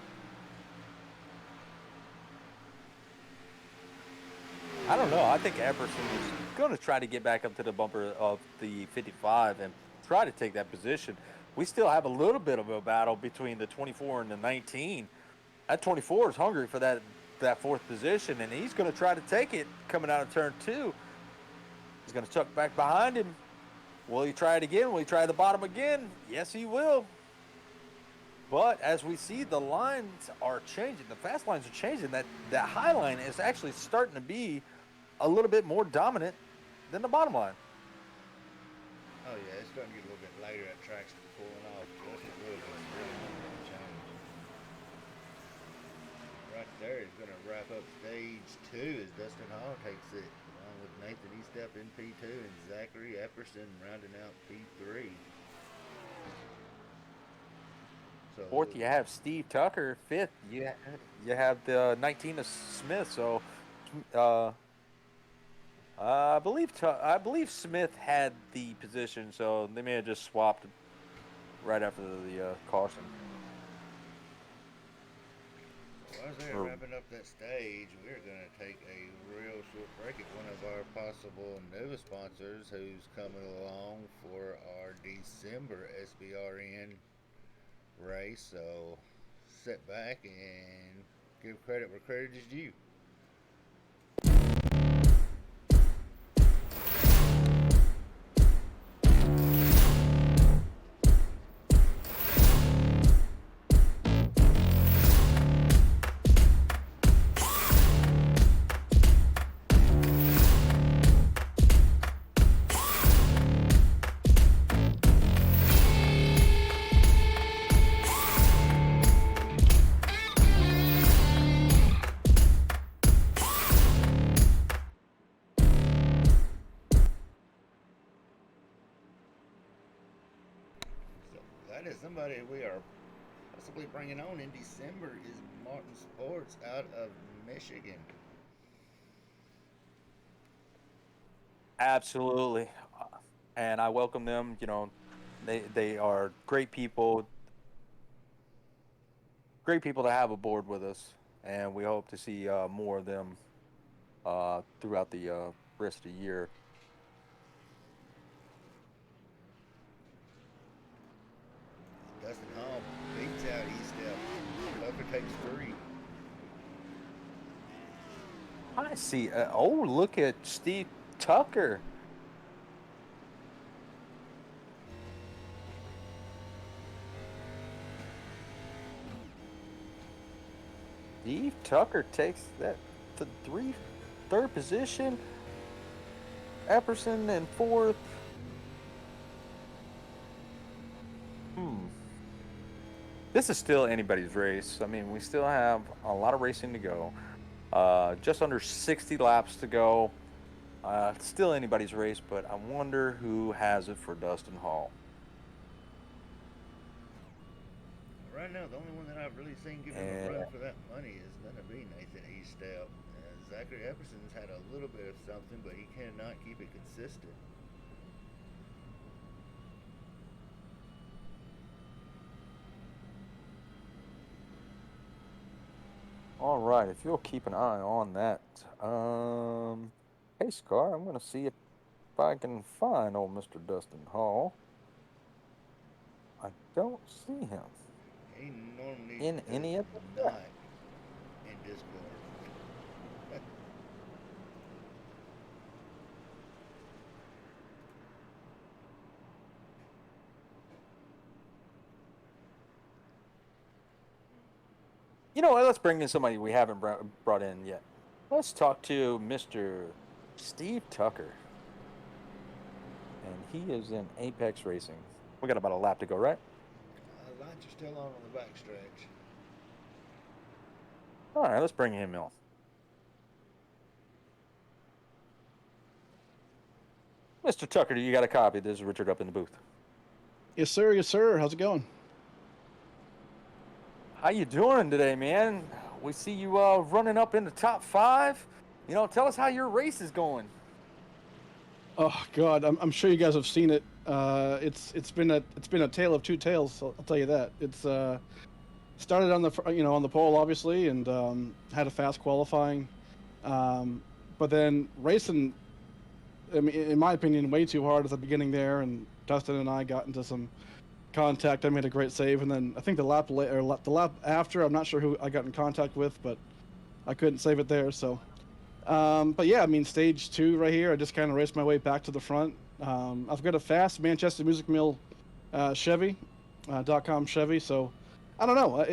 Speaker 1: I don't know. I think Apperson is going to try to get back up to the bumper of the 55 and try to take that position. We still have a little bit of a battle between the 24 and the 19. That 24 is hungry for that 4th position, and he's going to try to take it coming out of turn 2. He's going to tuck back behind him. Will he try it again? Will he try the bottom again? Yes, he will. But as we see, the lines are changing. The fast lines are changing. That high line is actually starting to be a little bit more dominant than the bottom line.
Speaker 2: Oh, yeah, it's starting to get a little bit later at tracks pulling off. Just a little bit change. Right there is going to wrap up stage 2 as Dustin Hall takes it, along with Nathan E-Step in P2 and Zachary Apperson rounding out P3. So
Speaker 1: 4th, you have Steve Tucker. 5th, you have the 19 of Smith. So I believe Smith had the position, so they may have just swapped right after the caution.
Speaker 2: Well, as they're wrapping up that stage, we're going to take a real short break. Cricket, one of our possible new sponsors who's coming along for our December SBRN race. So sit back and give credit where credit is due. So that is somebody we are possibly bringing on in December is Martin Sports out of Michigan.
Speaker 1: Absolutely. And I welcome them. They are great people to have aboard with us, and we hope to see more of them throughout the rest of the year.
Speaker 2: Dustin Hall beats out HTL. Tucker takes 3.
Speaker 1: I see. Look at Steve Tucker. Steve Tucker takes that to third position. Epperson in 4th. This is still anybody's race. I mean, we still have a lot of racing to go. Just under 60 laps to go. Still anybody's race, but I wonder who has it for Dustin Hall.
Speaker 2: Right now, the only one that I've really seen give him a run for that money is going to be Nathan Eastep. Zachary Epperson's had a little bit of something, but he cannot keep it consistent.
Speaker 1: All right, if you'll keep an eye on that. Hey, Scar, I'm going to see if I can find old Mr. Dustin Hall. I don't see him.
Speaker 2: He normally
Speaker 1: in any of them.
Speaker 2: not in Discord.
Speaker 1: You know what? Let's bring in somebody we haven't brought in yet. Let's talk to Mr. Steve Tucker. And he is in Apex Racing. We got about a lap to go, right?
Speaker 2: Lights are still on the backstretch.
Speaker 1: All right, let's bring him in. Mr. Tucker, you got a copy? This is Richard up in the booth.
Speaker 4: Yes, sir. Yes, sir. How's it going?
Speaker 1: How you doing today, man? We see you running up in the top 5. You know, tell us how your race is going.
Speaker 4: Oh God, I'm sure you guys have seen it. It's been a tale of two tales. I'll tell you that. It's started on the pole obviously, and had a fast qualifying, but then racing, I mean, in my opinion, way too hard at the beginning there, and Dustin and I got into some contact. I made a great save, and then I think the lap after, I'm not sure who I got in contact with, but I couldn't save it there. So, but yeah, I mean, stage 2 right here, I just kind of raced my way back to the front. I've got a fast Manchester Music Mill Chevy, .com Chevy. So, I don't know.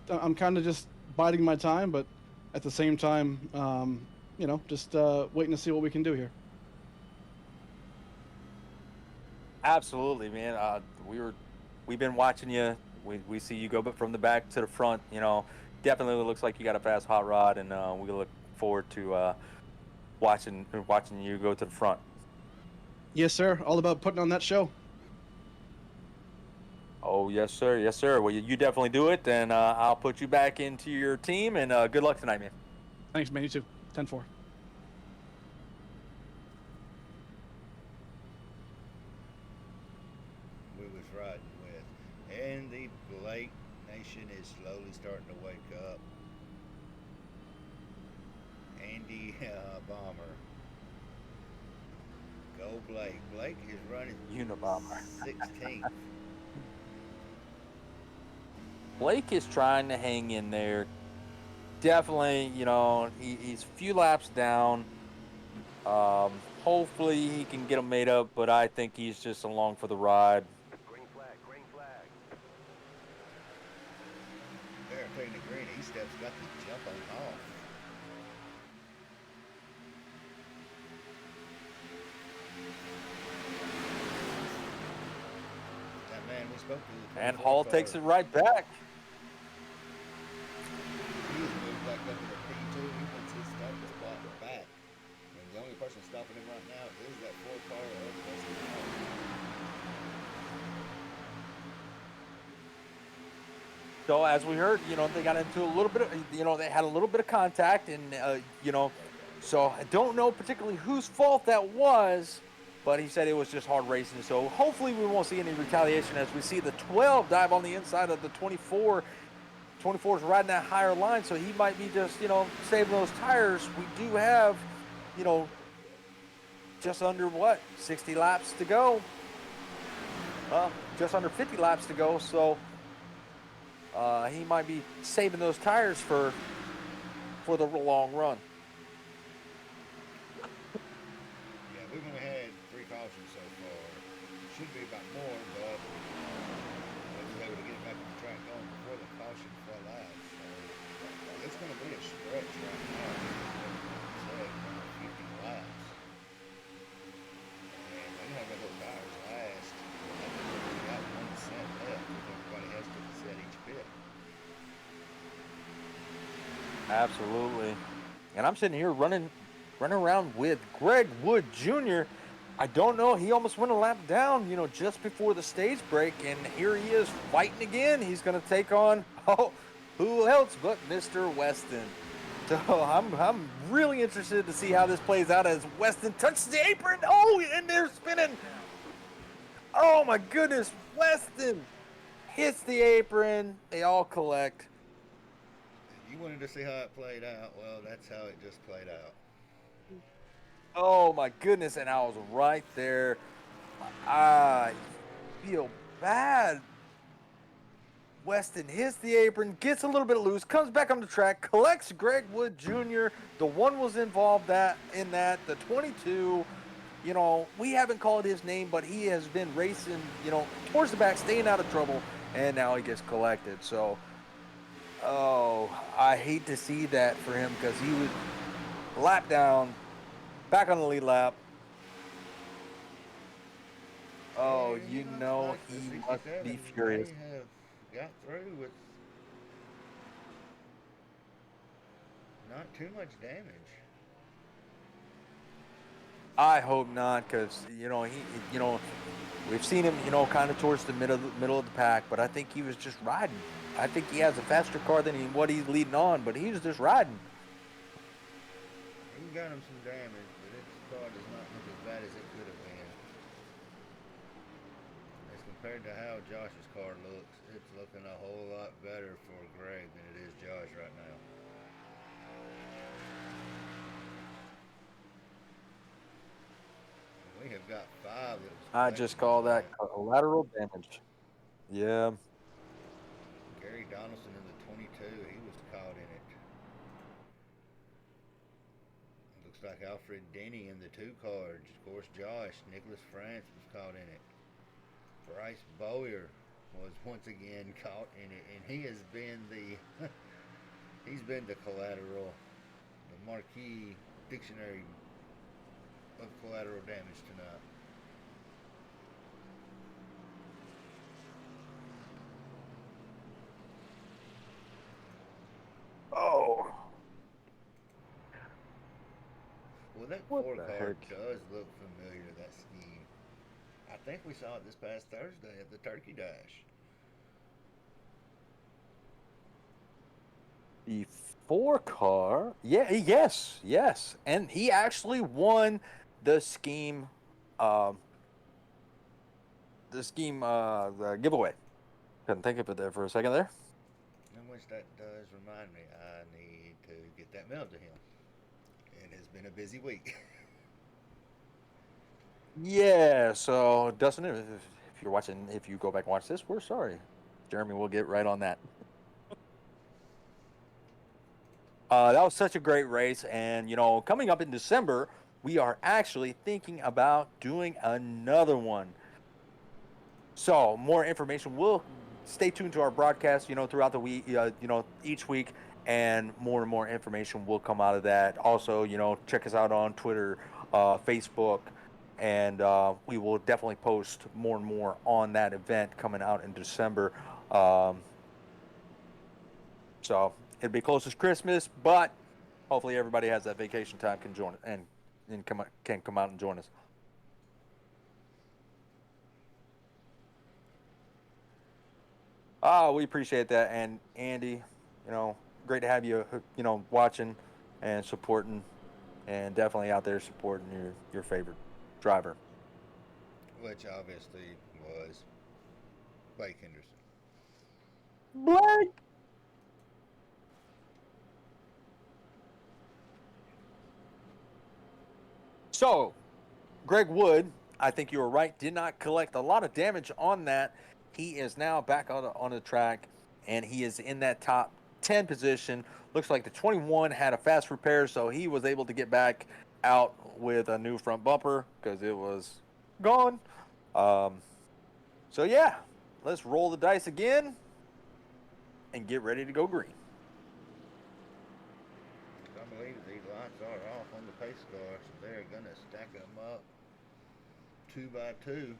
Speaker 4: I'm kind of just biding my time, but at the same time, just waiting to see what we can do here.
Speaker 1: Absolutely, man. We've been watching you. We see you go from the back to the front. You know, definitely looks like you got a fast hot rod, and we look forward to watching you go to the front.
Speaker 4: Yes, sir. All about putting on that show.
Speaker 1: Oh, yes, sir. Yes, sir. Well, you definitely do it, and I'll put you back into your team, and good luck tonight, man.
Speaker 4: Thanks, man. You too. 10-4.
Speaker 2: We was riding with, and the Blake Nation is slowly starting to wake up. Andy Indy Bomber. Go Blake. Blake is running
Speaker 1: Unabomber.
Speaker 2: 16th.
Speaker 1: Blake is trying to hang in there. Definitely, he's a few laps down. Hopefully he can get them made up, but I think he's just along for the ride.
Speaker 3: Green flag, green flag.
Speaker 2: They're taking the green. E-Step's got the jump on off. That man we spoke to. The
Speaker 1: And
Speaker 2: 24
Speaker 1: Hall
Speaker 2: car,
Speaker 1: takes it right back.
Speaker 2: He has moved back up to the P2. He wants his starting spot back. And the only person stopping him right now is that 4 car of Western Hall.
Speaker 1: So as we heard, they got into a little bit of, they had a little bit of contact, and so I don't know particularly whose fault that was, but he said it was just hard racing. So hopefully we won't see any retaliation as we see the 12 dive on the inside of the 24. 24 is riding that higher line, so he might be just, saving those tires. We do have, just under 60 laps to go. Just under 50 laps to go, so he might be saving those tires for the long run.
Speaker 2: Yeah, we've only had 3 cautions so far. Should be about more, but we were able to get it back on the track going before the caution fell out. So it's going to be a stretch right now. It's 50 laps. And they have got those tires last. We got 1 set left. Everybody has to set each pit.
Speaker 1: Absolutely. And I'm sitting here running around with Greg Wood Jr. I don't know. He almost went a lap down, just before the stage break. And here he is fighting again. He's going to take on, who else but Mr. Weston. So I'm really interested to see how this plays out as Weston touches the apron. Oh, and they're spinning. Oh, my goodness. Weston hits the apron. They all collect.
Speaker 2: You wanted to see how it played out. Well, that's how it just played out.
Speaker 1: Oh my goodness, and I was right there. I feel bad. Weston hits the apron, gets a little bit loose, comes back on the track, collects Greg Wood Jr. The one was involved in that. The 22, we haven't called his name, but he has been racing, towards the back, staying out of trouble, and now he gets collected. So, I hate to see that for him because he was lap down, back on the lead lap. Oh,
Speaker 2: And
Speaker 1: he
Speaker 2: looks like the
Speaker 1: must
Speaker 2: 67
Speaker 1: be furious.
Speaker 2: may have got through with not too much damage.
Speaker 1: I hope not, because we've seen him, kind of towards the middle of the pack, but I think he was just riding. I think he has a faster car than what he's leading on, but he was just riding.
Speaker 2: He got him some damage, but his car does not look as bad as it could have been. As compared to how Josh's car looks, it's looking a whole lot better for Greg than it is Josh right now. We have got 5 that
Speaker 1: I just call that collateral damage. Yeah.
Speaker 2: Gary Donaldson in the 22, he was caught in it. Looks like Alfred Denny in the 2 car. Of course, Josh, Nicholas France was caught in it. Bryce Bowyer was once again caught in it, and he has been he's been the collateral, the marquee dictionary of collateral damage tonight.
Speaker 1: Oh.
Speaker 2: Well, that
Speaker 1: What
Speaker 2: 4
Speaker 1: the
Speaker 2: car
Speaker 1: heck?
Speaker 2: does look familiar, that scheme. I think we saw it this past Thursday at the Turkey Dash.
Speaker 1: The 4 car. Yeah, yes. And he actually won the scheme the giveaway. Couldn't think of it there for a second there.
Speaker 2: In which that does remind me, I need to get that mailed to him. It has been a busy week.
Speaker 1: Yeah, so Dustin, if you're watching, if you go back and watch this, we're sorry. Jeremy will get right on that. That was such a great race, and coming up in December, we are actually thinking about doing another one. So more information. We'll stay tuned to our broadcast, throughout the week, each week, and more information will come out of that. Also, check us out on Twitter, Facebook, and we will definitely post more and more on that event coming out in December. Um, so it'll be close to Christmas, but hopefully everybody has that vacation time can join and can come out and join us. Oh, we appreciate that. And Andy, great to have you, watching and supporting, and definitely out there supporting your favorite driver.
Speaker 2: Which obviously was Blake Henderson.
Speaker 1: Blake. So, Greg Wood, I think you were right, did not collect a lot of damage on that. He is now back on the track, and he is in that top 10 position. Looks like the 21 had a fast repair, so he was able to get back out with a new front bumper because it was gone. So, yeah, let's roll the dice again and get ready to go green.
Speaker 2: I believe these lights are off on the pace car, so they're going to stack them up 2 by 2.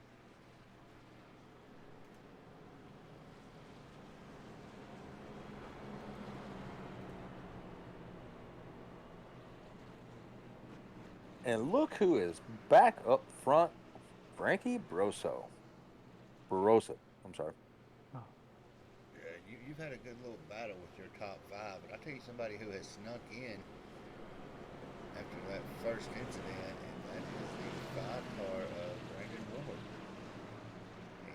Speaker 1: And look who is back up front, Frankie Barossa, I'm sorry.
Speaker 2: Yeah, you've had a good little battle with your top 5, but I tell you somebody who has snuck in after that first incident, and that is the 5 car of Brandon Ward.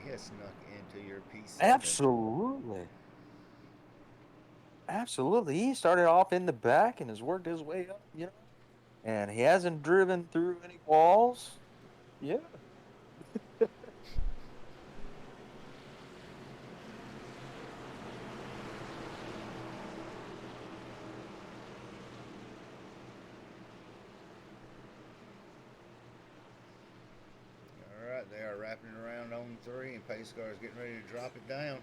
Speaker 2: He has snuck into your P7.
Speaker 1: Absolutely. Absolutely. He started off in the back and has worked his way up, and he hasn't driven through any walls. Yeah.
Speaker 2: All right, they are wrapping around on 3, and pace car is getting ready to drop it down.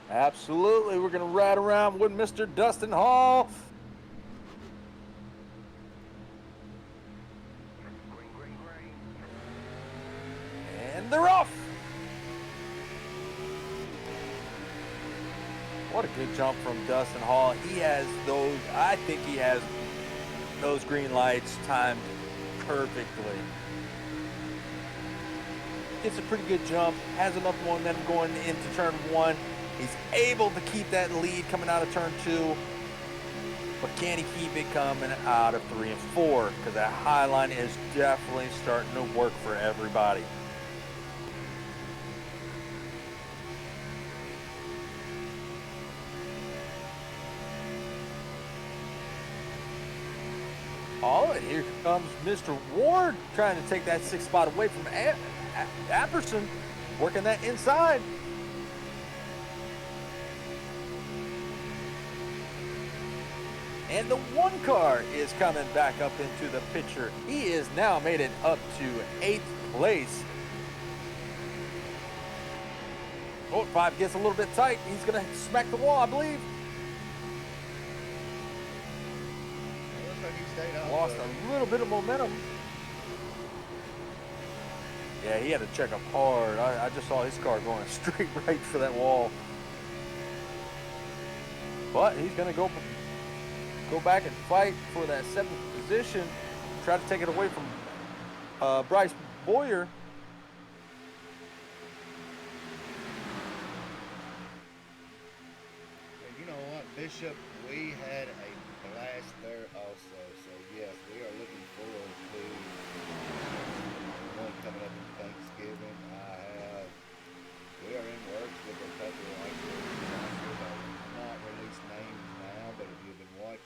Speaker 1: Absolutely. We're going to ride around with Mr. Dustin Hall.
Speaker 3: Green.
Speaker 1: And they're off. What a good jump from Dustin Hall. I think he has those green lights timed perfectly. Gets a pretty good jump, has enough momentum going into turn 1. He's able to keep that lead coming out of turn 2. But can he keep it coming out of 3 and 4? Because that high line is definitely starting to work for everybody. Oh, and here comes Mr. Ward trying to take that 6th spot away from Apperson, working that inside. And the 1 car is coming back up into the picture. He is now made it up to 8th place. Oh, 5 gets a little bit tight. He's going to smack the wall, I believe.
Speaker 2: Looks like he stayed off.
Speaker 1: Lost a little bit of momentum. Yeah, he had to check up hard. I just saw his car going straight right for that wall. But he's going to go back and fight for that 7th position. Try to take it away from Bryce Boyer.
Speaker 2: And you know what, Bishop? We had a blast there also. So yes, we are looking forward to one coming up in Thanksgiving. We are in works with a couple of not release names now, but if you've been watching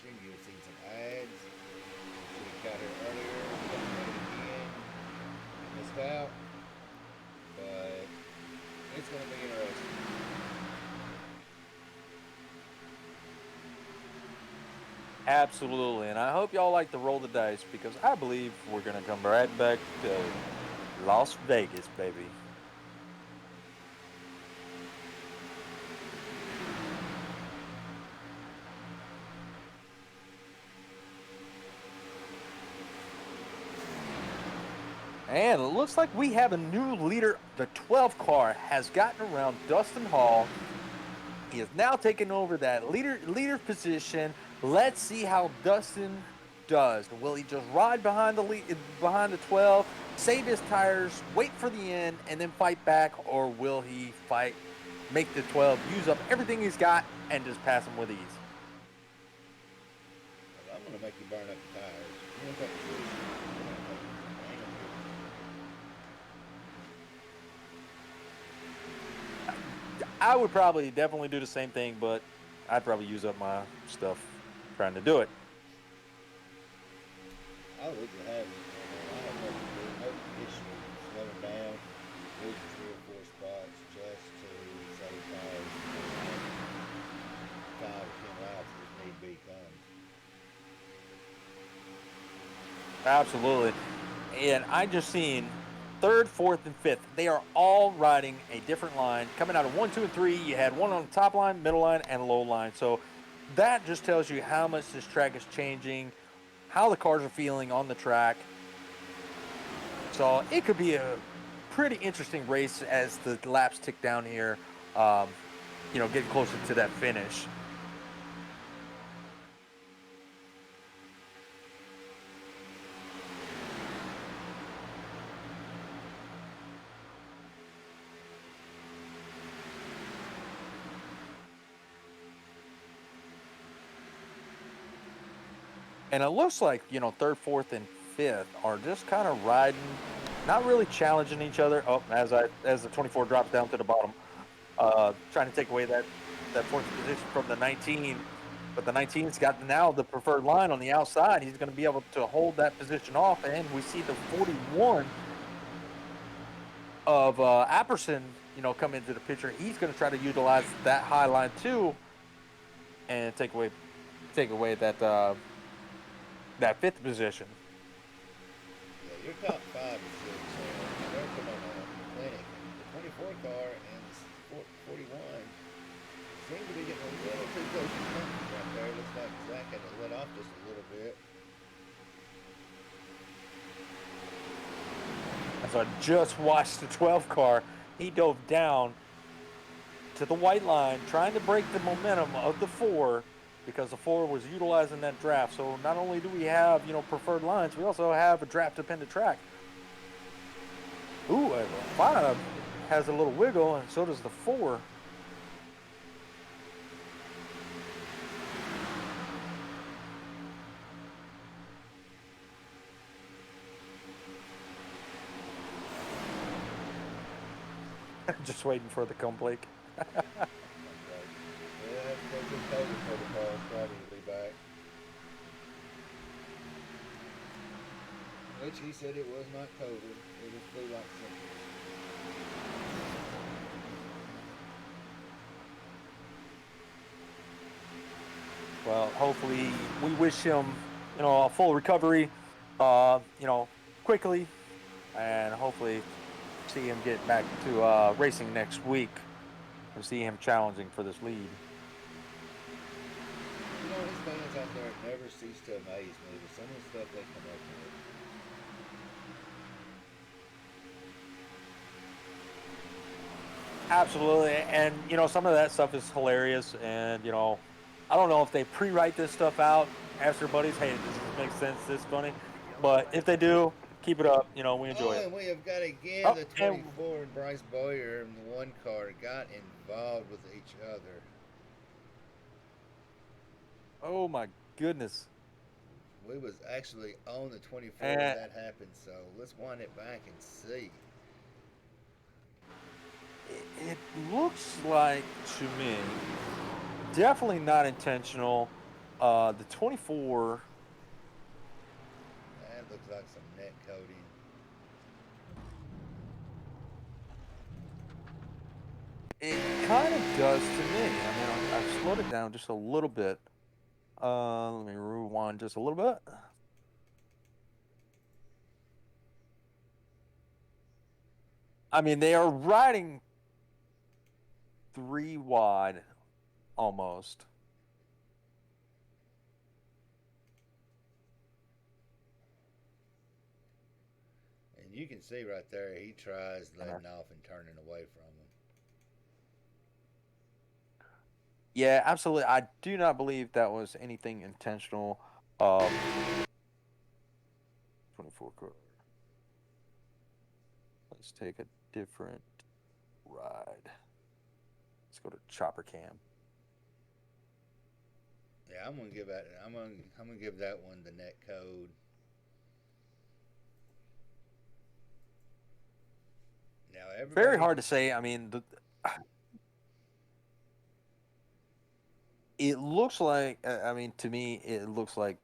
Speaker 2: out here earlier. Got it again. Missed out. But it's going to be interesting.
Speaker 1: Absolutely, and I hope y'all like to roll the dice because I believe we're gonna come right back to Las Vegas, baby. And it looks like we have a new leader. The 12 car has gotten around Dustin Hall. He has now taken over that leader position. Let's see how Dustin does. Will he just ride behind behind the 12, save his tires, wait for the end, and then fight back, or will he make the 12 use up everything he's got and just pass him with ease?
Speaker 2: Well, I'm going to make you burn up the tires. You want that position?
Speaker 1: I would probably definitely do the same thing, but I'd probably use up my stuff trying to do it.
Speaker 2: I would have no issue slowing down, losing 3 or 4 spots just to save tires. 5 or 10 laps if need be comes.
Speaker 1: Absolutely. And I just seen 3rd, 4th, and 5th. They are all riding a different line. Coming out of 1, 2, and 3, you had one on the top line, middle line, and low line. So that just tells you how much this track is changing, how the cars are feeling on the track. So it could be a pretty interesting race as the laps tick down here, getting closer to that finish. And it looks like, 3rd, 4th, and 5th are just kind of riding, not really challenging each other. Oh, as the 24 drops down to the bottom, trying to take away that 4th position from the 19. But the 19's got now the preferred line on the outside. He's going to be able to hold that position off. And we see the 41 of Apperson, come into the picture. He's going to try to utilize that high line too and take away that 5th position.
Speaker 2: Yeah, your top 5 or 6 they're coming on clinic. The 24 car and the 41 seem to be getting a little too close to something right there. Looks like Zach had to let off just a little bit.
Speaker 1: So I just watched the 12 car. He dove down to the white line, trying to break the momentum of the 4 because the 4 was utilizing that draft. So not only do we have, preferred lines, we also have a draft-dependent track. Ooh, 5 has a little wiggle, and so does the 4. Just waiting for the come Blake.
Speaker 2: Yeah, they're just COVID protocols probably will be back. Which he said it was not COVID, it was flu-like symptoms.
Speaker 1: Well, hopefully we wish him, a full recovery, quickly, and hopefully see him get back to racing next week and see him challenging for this lead.
Speaker 2: His fans out there never cease to amaze me with some of the stuff they come up with.
Speaker 1: Absolutely, and some of that stuff is hilarious, and I don't know if they pre-write this stuff out, ask their buddies, hey, does this make sense, this funny, but if they do, keep it up, we enjoy it.
Speaker 2: And we have got again
Speaker 1: Oh,
Speaker 2: the 24 and Bryce Boyer and the 1 car got involved with each other.
Speaker 1: Oh my goodness.
Speaker 2: We was actually on the 24 when that happened, so let's wind it back and see.
Speaker 1: It looks like to me, definitely not intentional. The 24.
Speaker 2: That looks like some net coating.
Speaker 1: It kind of does to me. I mean, I've slowed it down just a little bit. Let me rewind just a little bit. I mean, they are riding 3 wide almost.
Speaker 2: And you can see right there, he tries letting off and turning away from him.
Speaker 1: Yeah, absolutely. I do not believe that was anything intentional. 24 car. Let's take a different ride. Let's go to chopper cam.
Speaker 2: Yeah, I'm gonna give that. I'm gonna give that one the net code. Now everybody.
Speaker 1: Very hard to say. I mean, it looks like. I mean, to me, it looks like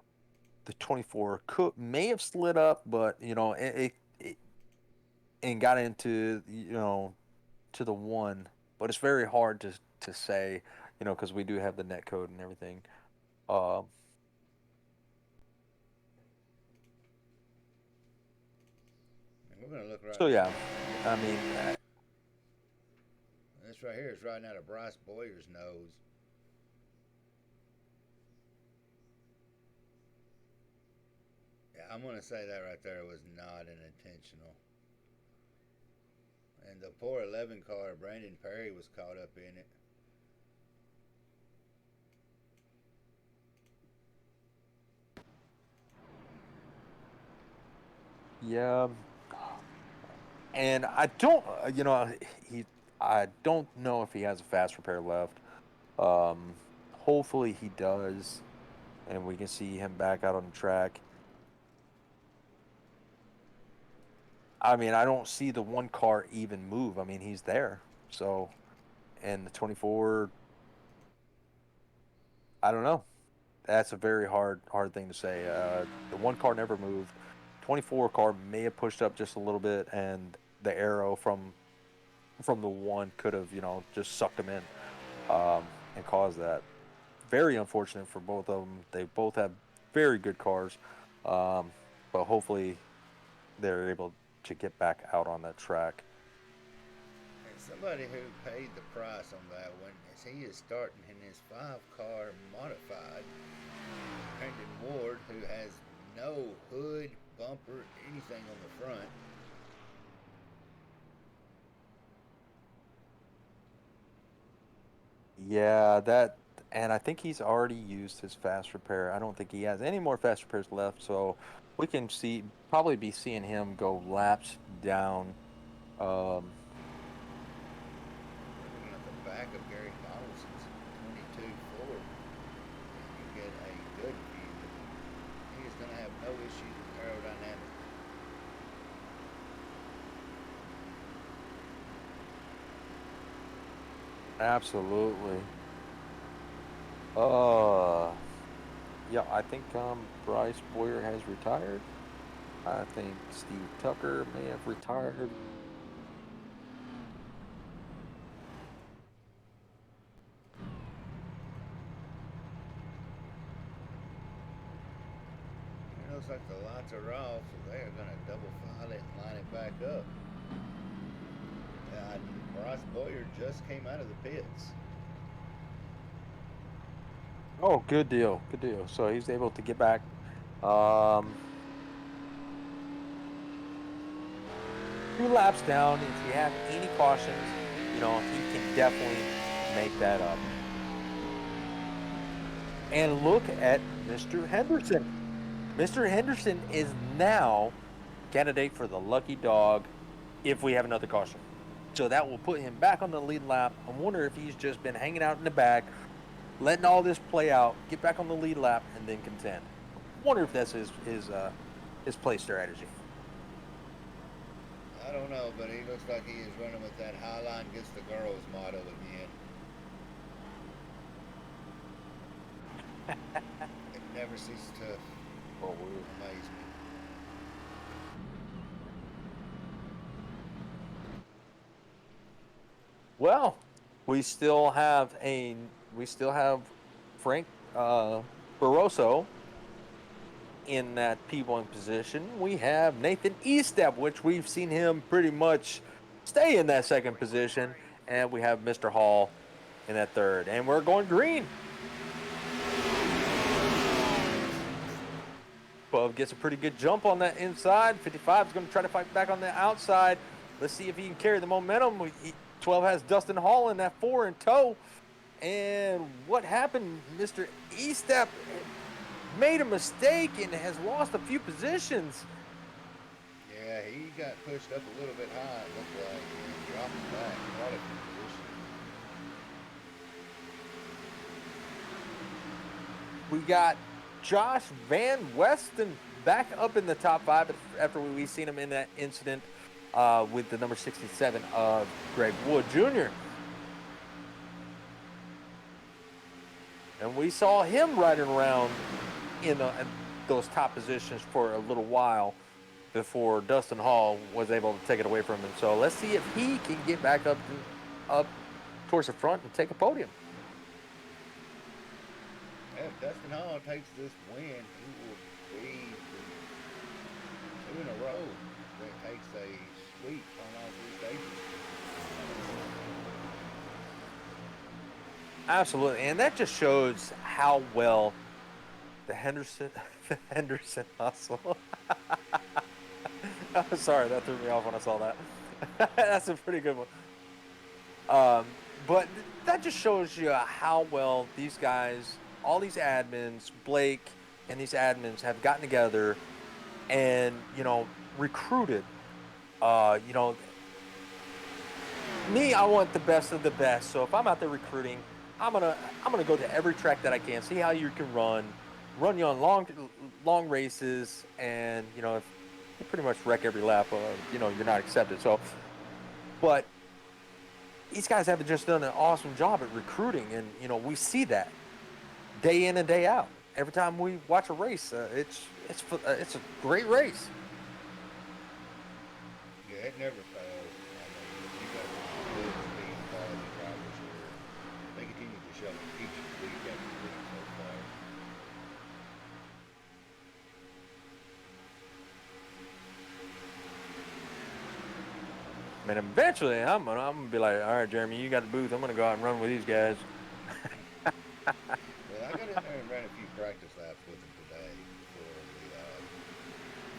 Speaker 1: the 24 may have slid up, but it and got into to the one. But it's very hard to say, because we do have the net code and everything. Um,
Speaker 2: We're gonna look right.
Speaker 1: so yeah, I mean,
Speaker 2: this right here is riding out of Bryce Boyer's nose. Yeah, I'm gonna say that right there was not an intentional. And the poor 11 car, Brandon Perry, was caught up in it.
Speaker 1: yeah. And I don't, I don't know if he has a fast repair left. Hopefully he does, and we can see him back out on the track. I mean, I don't see the one car even move. I mean, he's there. So, and the 24, I don't know. That's a very hard thing to say. The one car never moved. 24 car may have pushed up just a little bit, and the arrow from the one could have, just sucked him in, and caused that. Very unfortunate for both of them. They both have very good cars, but hopefully they're able to get back out on that track.
Speaker 2: And somebody who paid the price on that one is he is starting in his 5-car modified. Brendan Ward, who has no hood, bumper, anything on the front.
Speaker 1: Yeah, and I think he's already used his fast repair. I don't think he has any more fast repairs left, so we can probably be seeing him go laps down.
Speaker 2: Looking at the back of Gary Donaldson's 22 Ford, and you get a good view. He is going to have no issues with aerodynamics.
Speaker 1: Absolutely. Yeah, I think Bryce Boyer has retired. I think Steve Tucker may have retired.
Speaker 2: It looks like the lights are off, so they are going to double file it and line it back up. Bryce Boyer just came out of the pits.
Speaker 1: Oh, good deal. Good deal. So he's able to get back. 2 laps down. If you have any cautions, he can definitely make that up. And look at Mr. Henderson. Mr. Henderson is now candidate for the lucky dog if we have another caution. So that will put him back on the lead lap. I wonder if he's just been hanging out in the back, letting all this play out, get back on the lead lap, and then contend. I wonder if that's his play strategy.
Speaker 2: I don't know, but he looks like he is running with that high line gets the girls motto again. It never ceases to amaze me.
Speaker 1: Well, we still have Frank Barroso in that P1 position. We have Nathan Estep, which we've seen him pretty much stay in that second position, and we have Mr. Hall in that third, and we're going green. 12 gets a pretty good jump on that inside. 55 is going to try to fight back on the outside. Let's see if he can carry the momentum. 12 has Dustin Hall in that 4 in tow. And what happened? Mr. Estep made a mistake and has lost a few positions.
Speaker 2: Yeah, he got pushed up a little bit high, it looked like, and dropped back quite a few positions.
Speaker 1: We got Josh Van Westen back up in the top 5 after we seen him in that incident with the number 67 of Greg Wood Jr. And we saw him riding around in those top positions for a little while before Dustin Hall was able to take it away from him. So let's see if he can get back up towards the front and take a podium.
Speaker 2: If Dustin Hall takes this win, he will be the 2 in a row that takes a sweep on all 3 stages.
Speaker 1: Absolutely, and that just shows how well the Henderson hustle. I'm sorry, that threw me off when I saw that. That's a pretty good one. But that just shows you how well these guys, all these admins, Blake and these admins have gotten together and, recruited. Me, I want the best of the best. So if I'm out there recruiting, I'm gonna go to every track that I can, see how you can run you on long races, and if you pretty much wreck every lap, you're not accepted. So, but these guys have just done an awesome job at recruiting, and we see that day in and day out. Every time we watch a race, it's a great race.
Speaker 2: Yeah, it never fails. You got good speed quality drivers here. They continue to show each week after week so far.
Speaker 1: I mean, eventually, I'm gonna be like, all right, Jeremy, you got the booth. I'm gonna go out and run with these guys.
Speaker 2: Well, I got in there and ran a few practice laps with him today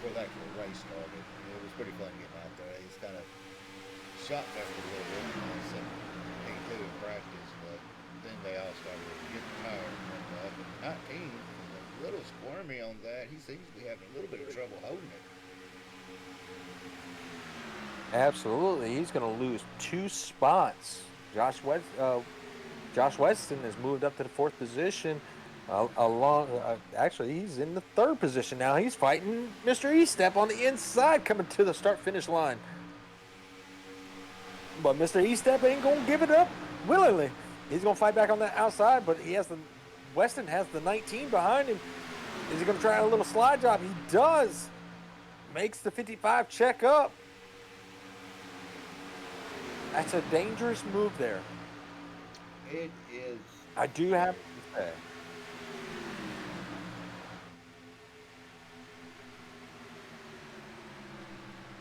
Speaker 2: before the actual race started. It was pretty fun getting out there. He's kind of shot after a little bit on 17 in practice, but then they all started getting tired and warmed up. And 19 is a little squirmy on that. He seems to be having a little bit of trouble holding it.
Speaker 1: Absolutely, he's going to lose 2 spots. Josh Weston has moved up to the 4th position. Actually, he's in the 3rd position now. He's fighting Mr. Estep on the inside, coming to the start-finish line. But Mr. Estep ain't going to give it up willingly. He's going to fight back on the outside, but Weston has the 19 behind him. Is he going to try a little slide job? He does. Makes the 55 check up. That's a dangerous move there.
Speaker 2: It is.
Speaker 1: I do have to say.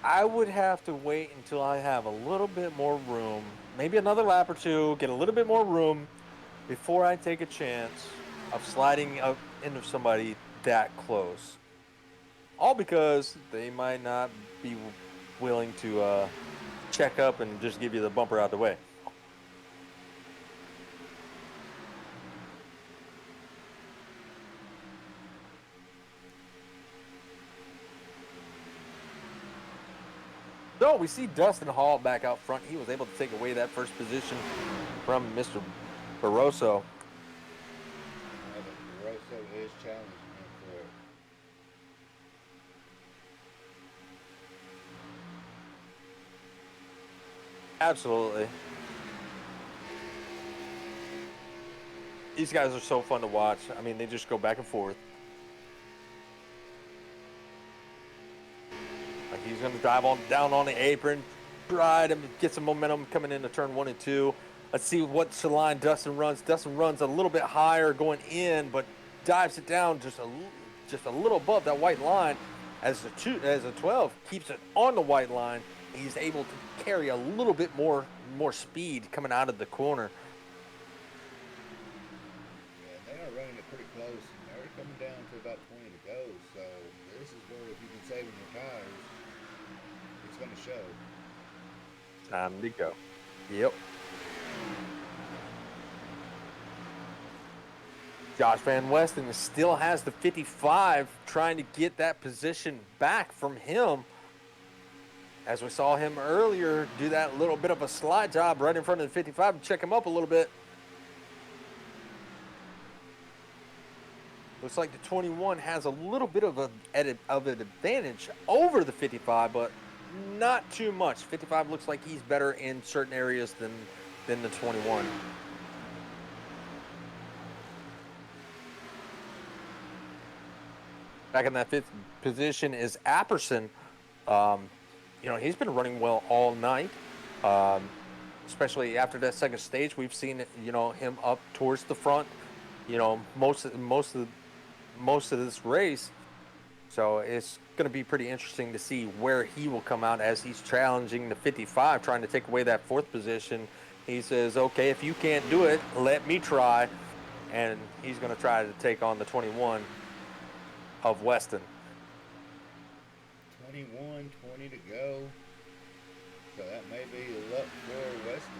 Speaker 1: I would have to wait until I have a little bit more room, maybe another lap or 2, get a little bit more room before I take a chance of sliding up into somebody that close. All because they might not be willing to check up and just give you the bumper out the way. So we see Dustin Hall back out front. He was able to take away that first position from Mr. Barroso.
Speaker 2: Barroso is challenging him for it.
Speaker 1: Absolutely. These guys are so fun to watch. I mean, they just go back and forth. Like he's going to dive down on the apron, try to get some momentum coming into turn 1 and 2. Let's see what line Dustin runs. Dustin runs a little bit higher going in, but dives it down just a little above that white line. As a 12 keeps it on the white line, he's able to carry a little bit more speed coming out of the corner.
Speaker 2: Yeah, they are running it pretty close, and they're coming down to about 20 to go. So this is where if you've been saving your tires, it's going to show.
Speaker 1: Time to go. Yep. Josh Van Westen still has the 55, trying to get that position back from him. As we saw him earlier do that little bit of a slide job right in front of the 55 to check him up a little bit. Looks like the 21 has a little bit of an advantage over the 55, but not too much. 55 looks like he's better in certain areas than the 21. Back in that 5th position is Apperson. He's been running well all night, especially after that second stage. We've seen, him up towards the front, most of this race. So it's going to be pretty interesting to see where he will come out as he's challenging the 55, trying to take away that 4th position. He says, okay, if you can't do it, let me try. And he's going to try to take on the 21 of Weston.
Speaker 2: 21, 20 to go. So that may be luck for Weston.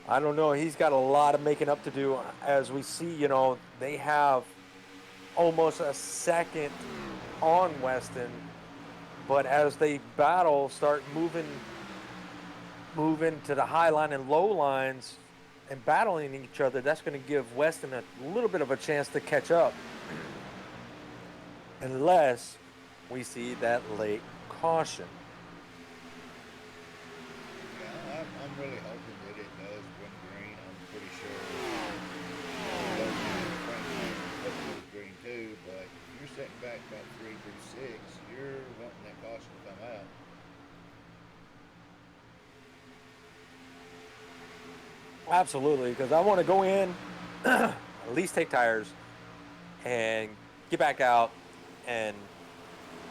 Speaker 1: I don't know. He's got a lot of making up to do. As we see, they have almost a second on Weston. But as they battle, start moving to the high line and low lines and battling each other, that's going to give Weston a little bit of a chance to catch up. Unless we see that late caution.
Speaker 2: Yeah, I'm really hoping that it does run green. I'm pretty sure it goes green too, but if you're setting back about 3 through 6, you're wanting that caution to come out.
Speaker 1: Absolutely, because I want to go in, at least take tires, and get back out and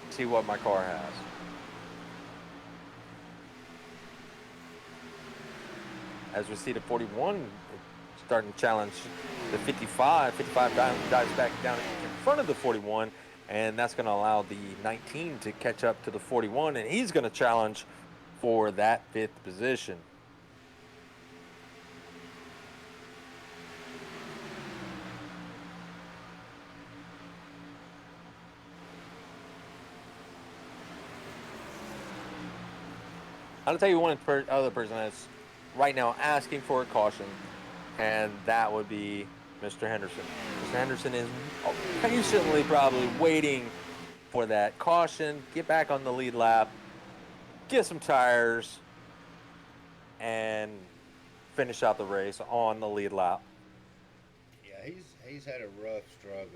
Speaker 1: see what my car has. As we see the 41 starting to challenge the 55. 55 dives back down in front of the 41, and that's going to allow the 19 to catch up to the 41, and he's going to challenge for that 5th position. I'll tell you one other person that's right now asking for a caution, and that would be Mr. Henderson. Mr. Henderson is patiently probably waiting for that caution, get back on the lead lap, get some tires, and finish out the race on the lead lap.
Speaker 2: Yeah, he's had a rough struggle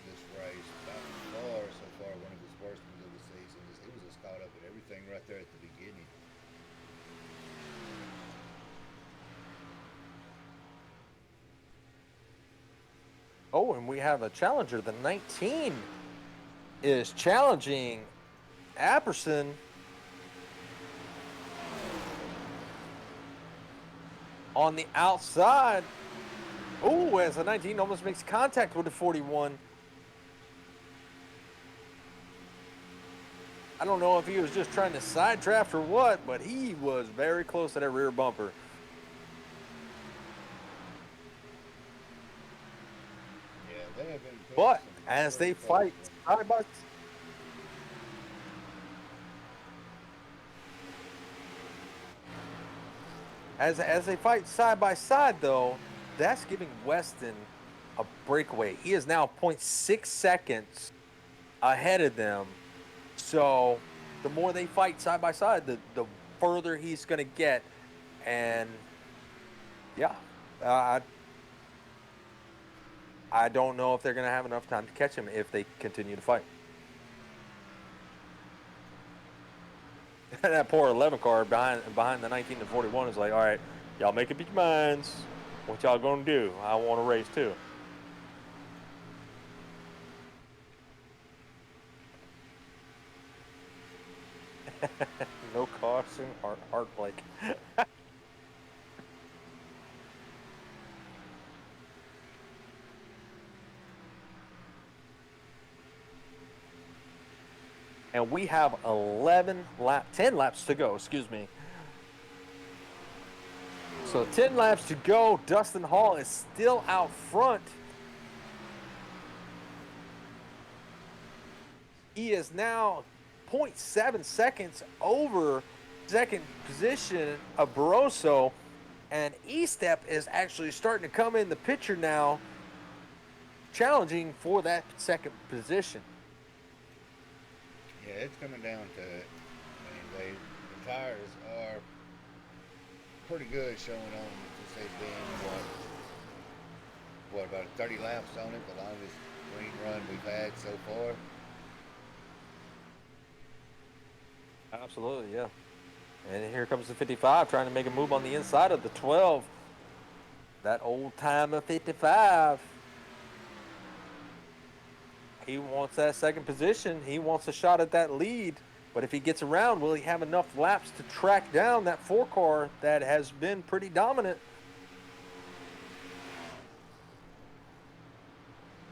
Speaker 2: this race. By far, so far, one of his worst ones of the season. He was just caught up with everything right there at the beginning.
Speaker 1: Oh, and we have a challenger. The 19 is challenging Apperson. On the outside. Oh, as the 19 almost makes contact with the 41. I don't know if he was just trying to side draft or what, but he was very close to that rear bumper.
Speaker 2: Yeah, they have been.
Speaker 1: But as they fight side by as they fight side by side, though, that's giving Weston a breakaway. He is now 0.6 seconds ahead of them. So the more they fight side by side, the further he's going to get. And yeah, I I don't know if they're going to have enough time to catch him if they continue to fight. That poor 11 car behind the 19 to 41 is like, all right, y'all make up your minds. What y'all going to do? I want to race too. No caution, heartbreak. And we have 10 laps to go, excuse me. So 10 laps to go. Dustin Hall is still out front. He is now 0.7 seconds over second position of Barroso. And E-Step is actually starting to come in the picture now, challenging for that second position.
Speaker 2: Yeah, it's coming down to it. I mean, the tires are pretty good showing on since they've been, about 30 laps on it, the longest green run we've had so far.
Speaker 1: Absolutely, yeah. And here comes the 55 trying to make a move on the inside of the 12. That old timer 55. He wants that second position. He wants a shot at that lead. But if he gets around, will he have enough laps to track down that 4 car that has been pretty dominant?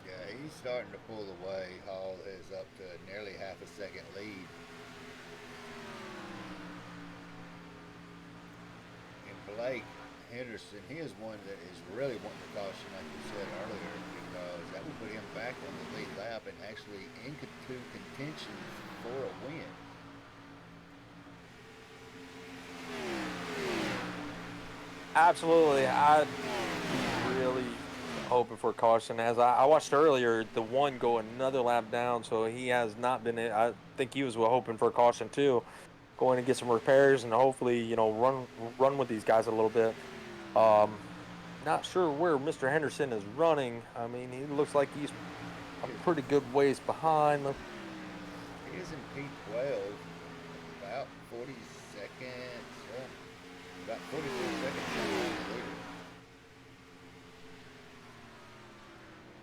Speaker 2: Yeah, he's starting to pull away. Hall is up to nearly half a second lead. And Blake Henderson, he is one that is really wanting to caution, like you said earlier, because that would put him back on the lead lap and actually into contention for a win.
Speaker 1: Absolutely. I'm really hoping for caution. As I watched earlier, the one go another lap down, so he has not been. I think he was hoping for caution too, going to get some repairs and hopefully, run with these guys a little bit. Not sure where Mr. Henderson is running. I mean, he looks like he's a pretty good ways behind.
Speaker 2: He is in P12, about 40 seconds. About 44 seconds behind the leader.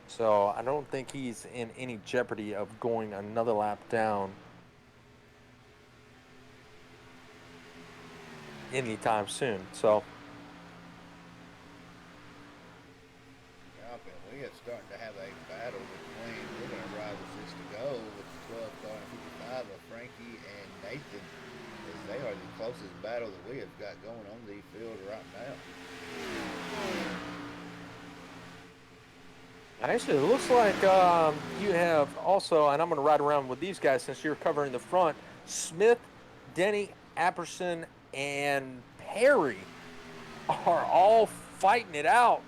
Speaker 1: So I don't think he's in any jeopardy of going another lap down anytime soon. So
Speaker 2: We are starting to have a battle between, we're going to ride with 6 to go with the 12 car and 55 of Frankie and Nathan, as they are the closest battle that we have got going on the field right now.
Speaker 1: Actually, it looks like you have also, and I'm going to ride around with these guys since you're covering the front, Smith, Denny, Apperson, and Perry are all fighting it out.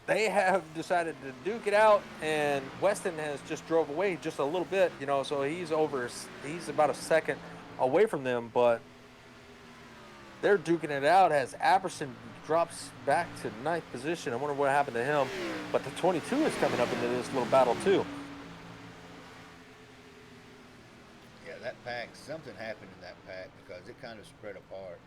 Speaker 1: They have decided to duke it out, and Weston has just drove away just a little bit, so he's about a second away from them, but they're duking it out as Apperson drops back to 9th position. I wonder what happened to him, but the 22 is coming up into this little battle too.
Speaker 2: Yeah, that pack, something happened in that pack because it kind of spread apart.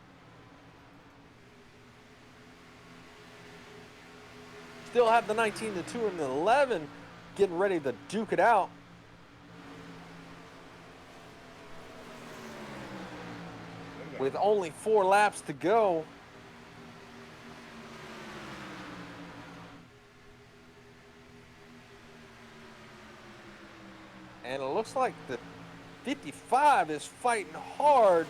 Speaker 1: Still have the 19, the 2, and the 11 getting ready to duke it out. With only 4 laps to go. And it looks like the 55 is fighting hard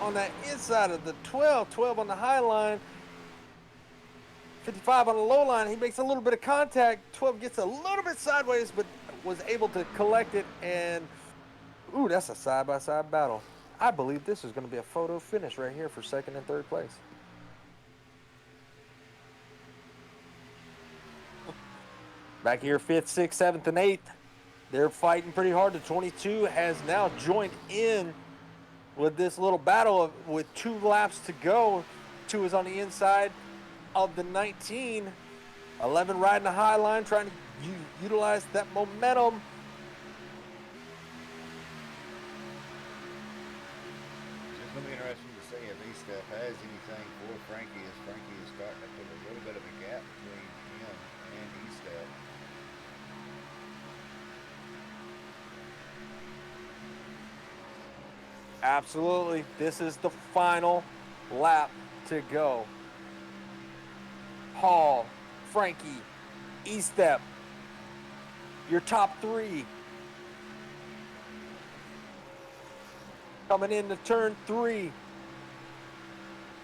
Speaker 1: on that inside of the 12 on the high line. 55 on the low line, he makes a little bit of contact. 12 gets a little bit sideways, but was able to collect it. And, ooh, that's a side-by-side battle. I believe this is going to be a photo finish right here for 2nd and 3rd place. Back here, 5th, 6th, 7th, and 8th. They're fighting pretty hard. The 22 has now joined in with this little battle with 2 laps to go. 2 is on the inside of the 19. 11 riding the high line, trying to utilize that momentum.
Speaker 2: It's going to be interesting to see if E-Step has anything for Frankie, as Frankie is starting to put a little bit of a gap between him and E-Step.
Speaker 1: Absolutely. This is the final lap to go. Hall, Frankie, E-Step, your top 3. Coming into turn 3.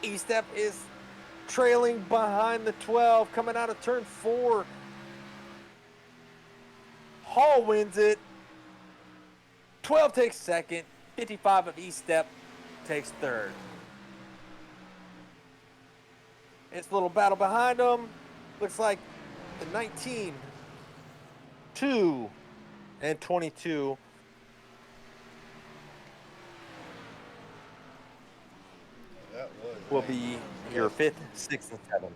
Speaker 1: E-Step is trailing behind the 12. Coming out of turn 4. Hall wins it. 12 takes second. 55 of E-Step takes third. It's a little battle behind them. Looks like the 19, 2, and 22.
Speaker 2: That was
Speaker 1: Will be your 5th, 6th, and 7th.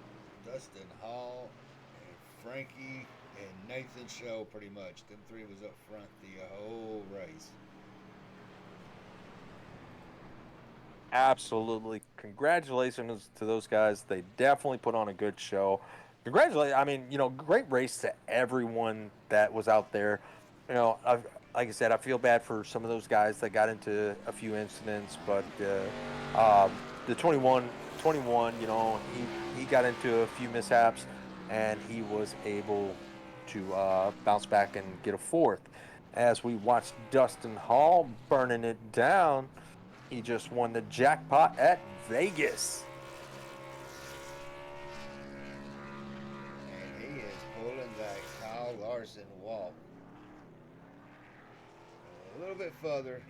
Speaker 2: Dustin Hall and Frankie and Nathan Show, pretty much. Them 3 was up front the whole race.
Speaker 1: Absolutely. Congratulations to those guys. They definitely put on a good show. Congratulations. I mean, great race to everyone that was out there. Like I said, I feel bad for some of those guys that got into a few incidents, but the 21, he got into a few mishaps, and he was able to bounce back and get a 4th. As we watched Dustin Hall burning it down, he just won the jackpot at Vegas.
Speaker 2: And he is pulling that Kyle Larson walk. A little bit further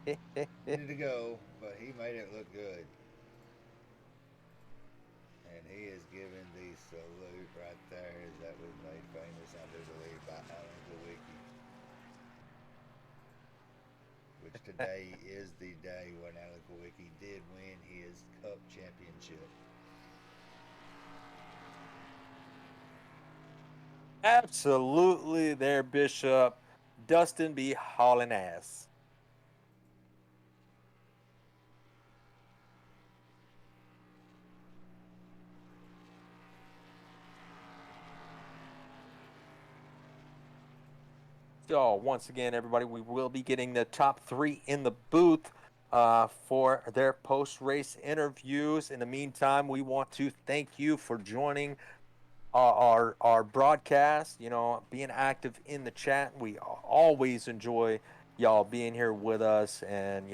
Speaker 2: needed to go, but he made it look good. And he is giving the salute right there, as that was made famous, I do believe, by Alan Glowicki. Which today is the day when Alan Glowicki did win his Cup championship.
Speaker 1: Absolutely there, Bishop. Dustin be hauling ass. So, once again, everybody, we will be getting the top 3 in the booth for their post-race interviews. In the meantime, we want to thank you for joining our broadcast, being active in the chat. We always enjoy y'all being here with us and,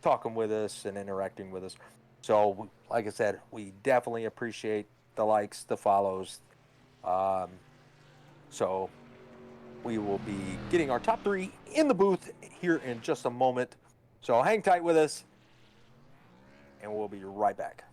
Speaker 1: talking with us and interacting with us. So, like I said, we definitely appreciate the likes, the follows. So we will be getting our top 3 in the booth here in just a moment. So hang tight with us, and we'll be right back.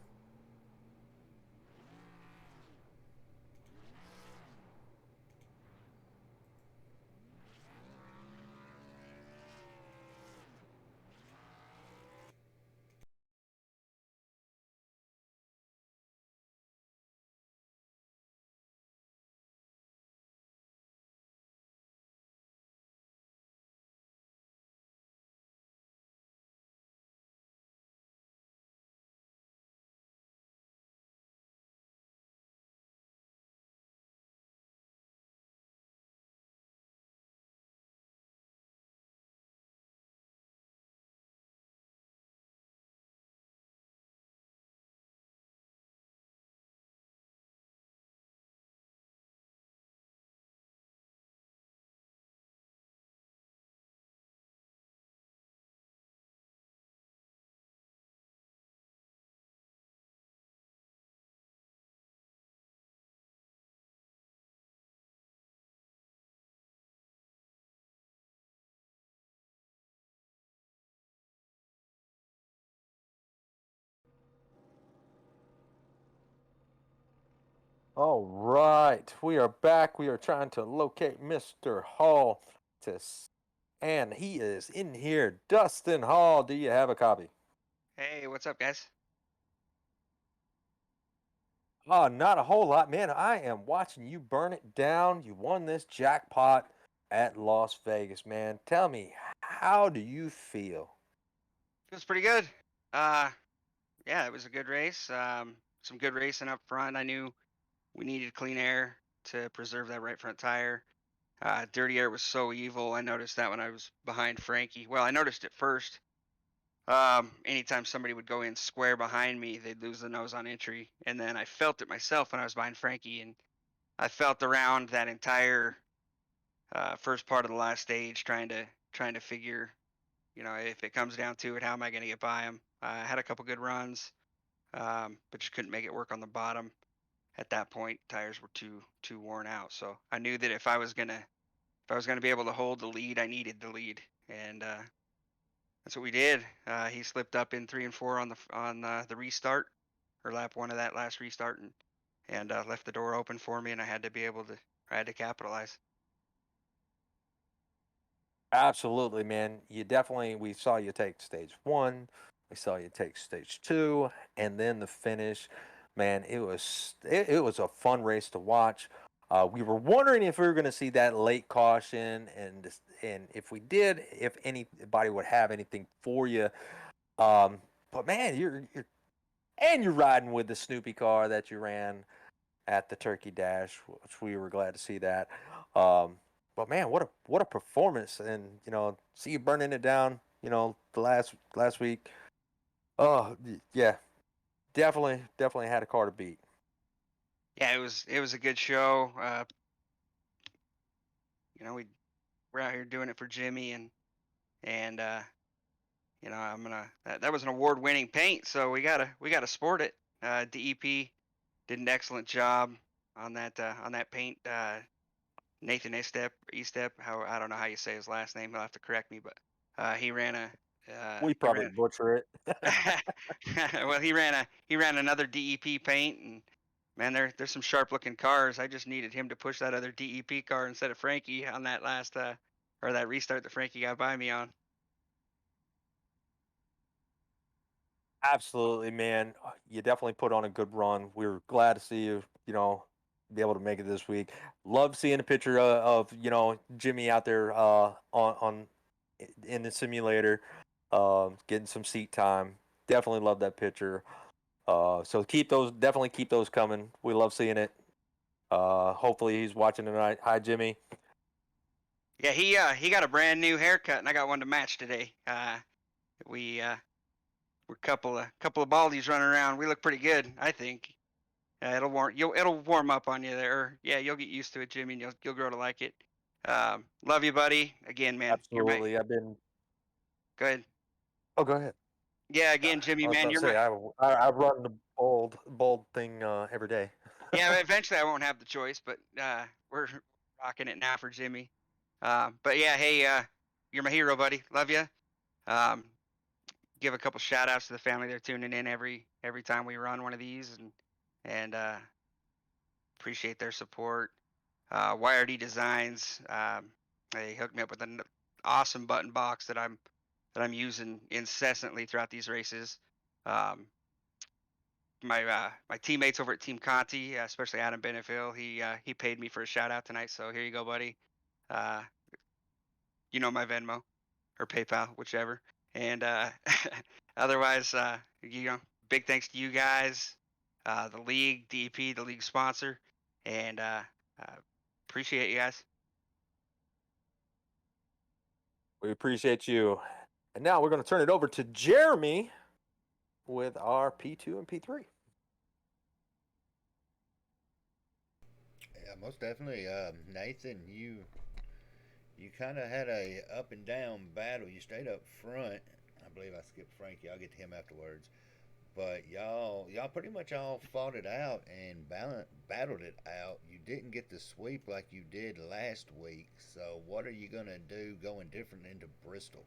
Speaker 1: All right, we are back. We are trying to locate Mr. Hall and he is in here. Dustin Hall, do you have a copy?
Speaker 3: Hey, what's up, guys?
Speaker 1: Oh, not a whole lot, man. I am watching you burn it down. You won this jackpot at Las Vegas, man. Tell me, how do you feel?
Speaker 3: Feels pretty good. Uh, yeah, it was a good race. Some good racing up front. I knew we needed clean air to preserve that right front tire. Dirty air was so evil. I noticed that when I was behind Frankie. Well, I noticed it first. Anytime somebody would go in square behind me, they'd lose the nose on entry. And then I felt it myself when I was behind Frankie, and I felt around that entire first part of the last stage, trying to figure, if it comes down to it, how am I going to get by him? I had a couple good runs, but just couldn't make it work on the bottom. At that point, tires were too worn out. So I knew that if I was gonna be able to hold the lead, I needed the lead, and that's what we did. He slipped up in 3 and 4 on the restart, or lap one of that last restart, and left the door open for me, and I had to capitalize.
Speaker 1: Absolutely, man. We saw you take stage one, we saw you take stage two, and then the finish. Man, it was a fun race to watch. We were wondering if we were going to see that late caution, and if we did, if anybody would have anything for you. But man, you're riding with the Snoopy car that you ran at the Turkey Dash, which we were glad to see that. Um, but man, what a performance! And see you burning it down. The last week. Oh yeah, definitely had a car to beat.
Speaker 3: Yeah, it was a good show. We're out here doing it for Jimmy, and that was an award-winning paint, so we gotta sport it. DEP did an excellent job on that paint. Nathan Estep, how I don't know how you say his last name. He'll have to correct me, but he ran a
Speaker 1: We
Speaker 3: he
Speaker 1: probably
Speaker 3: ran
Speaker 1: butcher it.
Speaker 3: well, he ran another DEP paint, and man, there's some sharp looking cars. I just needed him to push that other DEP car instead of Frankie on that last or that restart that Frankie got by me on.
Speaker 1: Absolutely, man. You definitely put on a good run. We were glad to see you. Be able to make it this week. Love seeing a picture of Jimmy out there on in the simulator, getting some seat time. Definitely love that picture. So definitely keep those coming. We love seeing it. Hopefully he's watching tonight. Hi, Jimmy.
Speaker 3: Yeah, he got a brand new haircut, and I got one to match today. We're a couple of baldies running around. We look pretty good, I think. It'll warm up on you there. Yeah, you'll get used to it, Jimmy, and you'll grow to like it. Love you, buddy. Again, man.
Speaker 1: Absolutely. I've been.
Speaker 3: Go ahead.
Speaker 1: Oh, go ahead.
Speaker 3: Yeah, again, Jimmy,
Speaker 1: I was
Speaker 3: man,
Speaker 1: about to
Speaker 3: you're
Speaker 1: say
Speaker 3: my.
Speaker 1: I run the bold thing every day.
Speaker 3: Yeah, eventually I won't have the choice, but we're rocking it now for Jimmy. But yeah, hey, you're my hero, buddy. Love you. Um, give a couple shout outs to the family. They're tuning in every time we run one of these, and appreciate their support. YRD Designs, they hooked me up with an awesome button box that I'm using incessantly throughout these races. Um, my teammates over at Team Conti, especially Adam Benefiel, he paid me for a shout out tonight. So here you go, buddy. Uh, my Venmo or PayPal, whichever. And otherwise, big thanks to you guys, the league, DEP, the league sponsor, and uh, appreciate you guys.
Speaker 1: We appreciate you. And now we're going to turn it over to Jeremy with our P2 and P3.
Speaker 2: Yeah, most definitely. Nathan, you kind of had a up and down battle. You stayed up front. I believe I skipped Frankie. I'll get to him afterwards. But y'all pretty much all fought it out and battled it out. You didn't get the sweep like you did last week. So what are you gonna do going different into Bristol?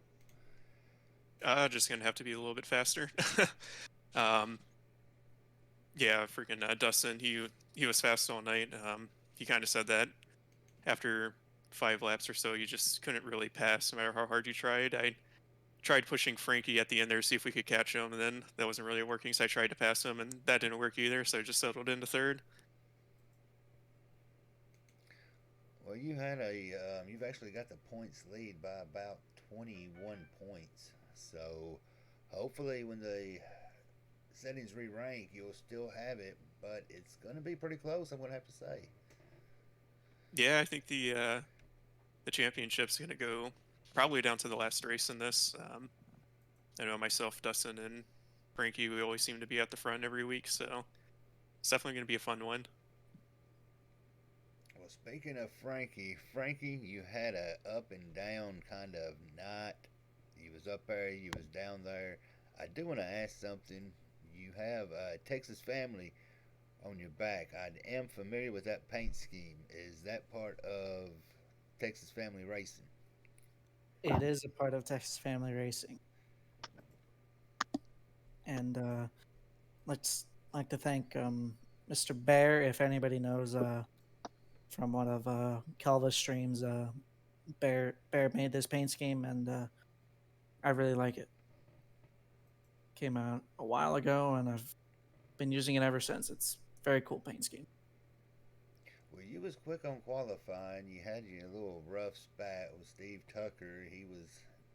Speaker 5: Just gonna have to be a little bit faster. um, yeah, freaking Dustin, he was fast all night. He kind of said that after 5 laps or so, you just couldn't really pass no matter how hard you tried. I tried pushing Frankie at the end there to see if we could catch him, and then that wasn't really working, so I tried to pass him, and that didn't work either, so I just settled into third.
Speaker 2: Well, you've actually got the points lead by about 21 points. So hopefully, when the settings re-rank, you'll still have it, but it's going to be pretty close. I'm going to have to say.
Speaker 5: Yeah, I think the championship's going to go probably down to the last race in this. I know myself, Dustin, and Frankie, we always seem to be at the front every week, so it's definitely going to be a fun one.
Speaker 2: Well, speaking of Frankie, you had a up and down kind of night. You was up there, you was down there. I do want to ask something. You have a Texas family on your back. I am familiar with that paint scheme. Is that part of Texas Family Racing?
Speaker 6: It is a part of Texas Family Racing, and let's like to thank Mr. Bear. If anybody knows from one of Kelva's streams, Bear made this paint scheme, and I really like it. Came out a while ago, and I've been using it ever since. It's a very cool paint scheme.
Speaker 2: Well, you was quick on qualifying. You had your little rough spat with Steve Tucker. He was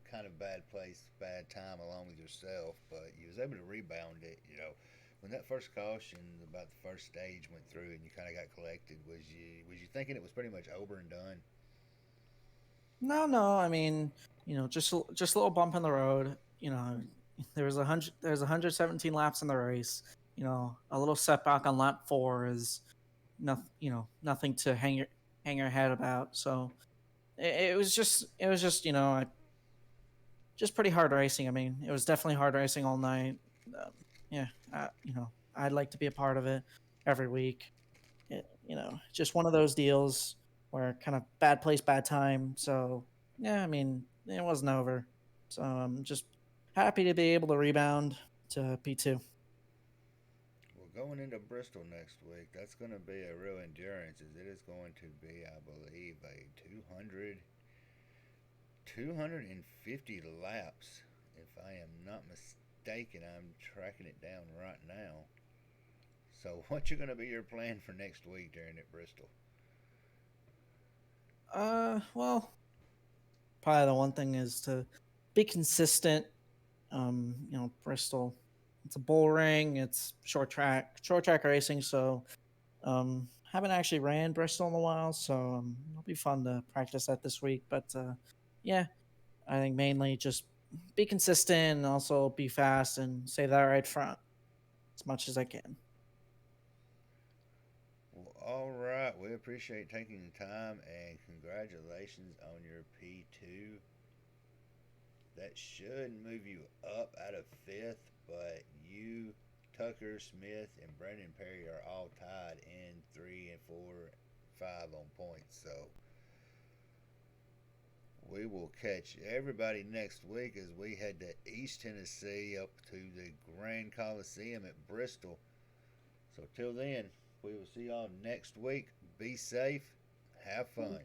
Speaker 2: kind of bad place, bad time, along with yourself, but you was able to rebound it. When that first caution about the first stage went through and you kind of got collected, was you thinking it was pretty much over and done?
Speaker 6: No. I mean, just a little bump in the road. There's 117 laps in the race. A little setback on lap 4 is nothing to hang your head about. So it was just just pretty hard racing. I mean, it was definitely hard racing all night. Yeah, I'd like to be a part of it every week. Just one of those deals where kind of bad place, bad time. So yeah, I mean, it wasn't over. So I'm just happy to be able to rebound to P2.
Speaker 2: Well, going into Bristol next week, that's going to be a real endurance, as it is going to be, I believe, a 250 laps. If I am not mistaken, I'm tracking it down right now. So, what's going to be your plan for next week during at Bristol?
Speaker 6: Well, probably the one thing is to be consistent. Bristol, it's a bull ring, it's short track racing, so haven't actually ran Bristol in a while, so it'll be fun to practice that this week. But yeah, I think mainly just be consistent and also be fast and save that right front as much as I can.
Speaker 2: Well, all right. We appreciate taking the time, and congratulations on your P2. That should move you up out of 5th, but you, Tucker, Smith, and Brandon Perry are all tied in 3 and 4, 5 on points. So we will catch everybody next week as we head to East Tennessee up to the Grand Coliseum at Bristol. So till then, we will see y'all next week. Be safe. Have fun.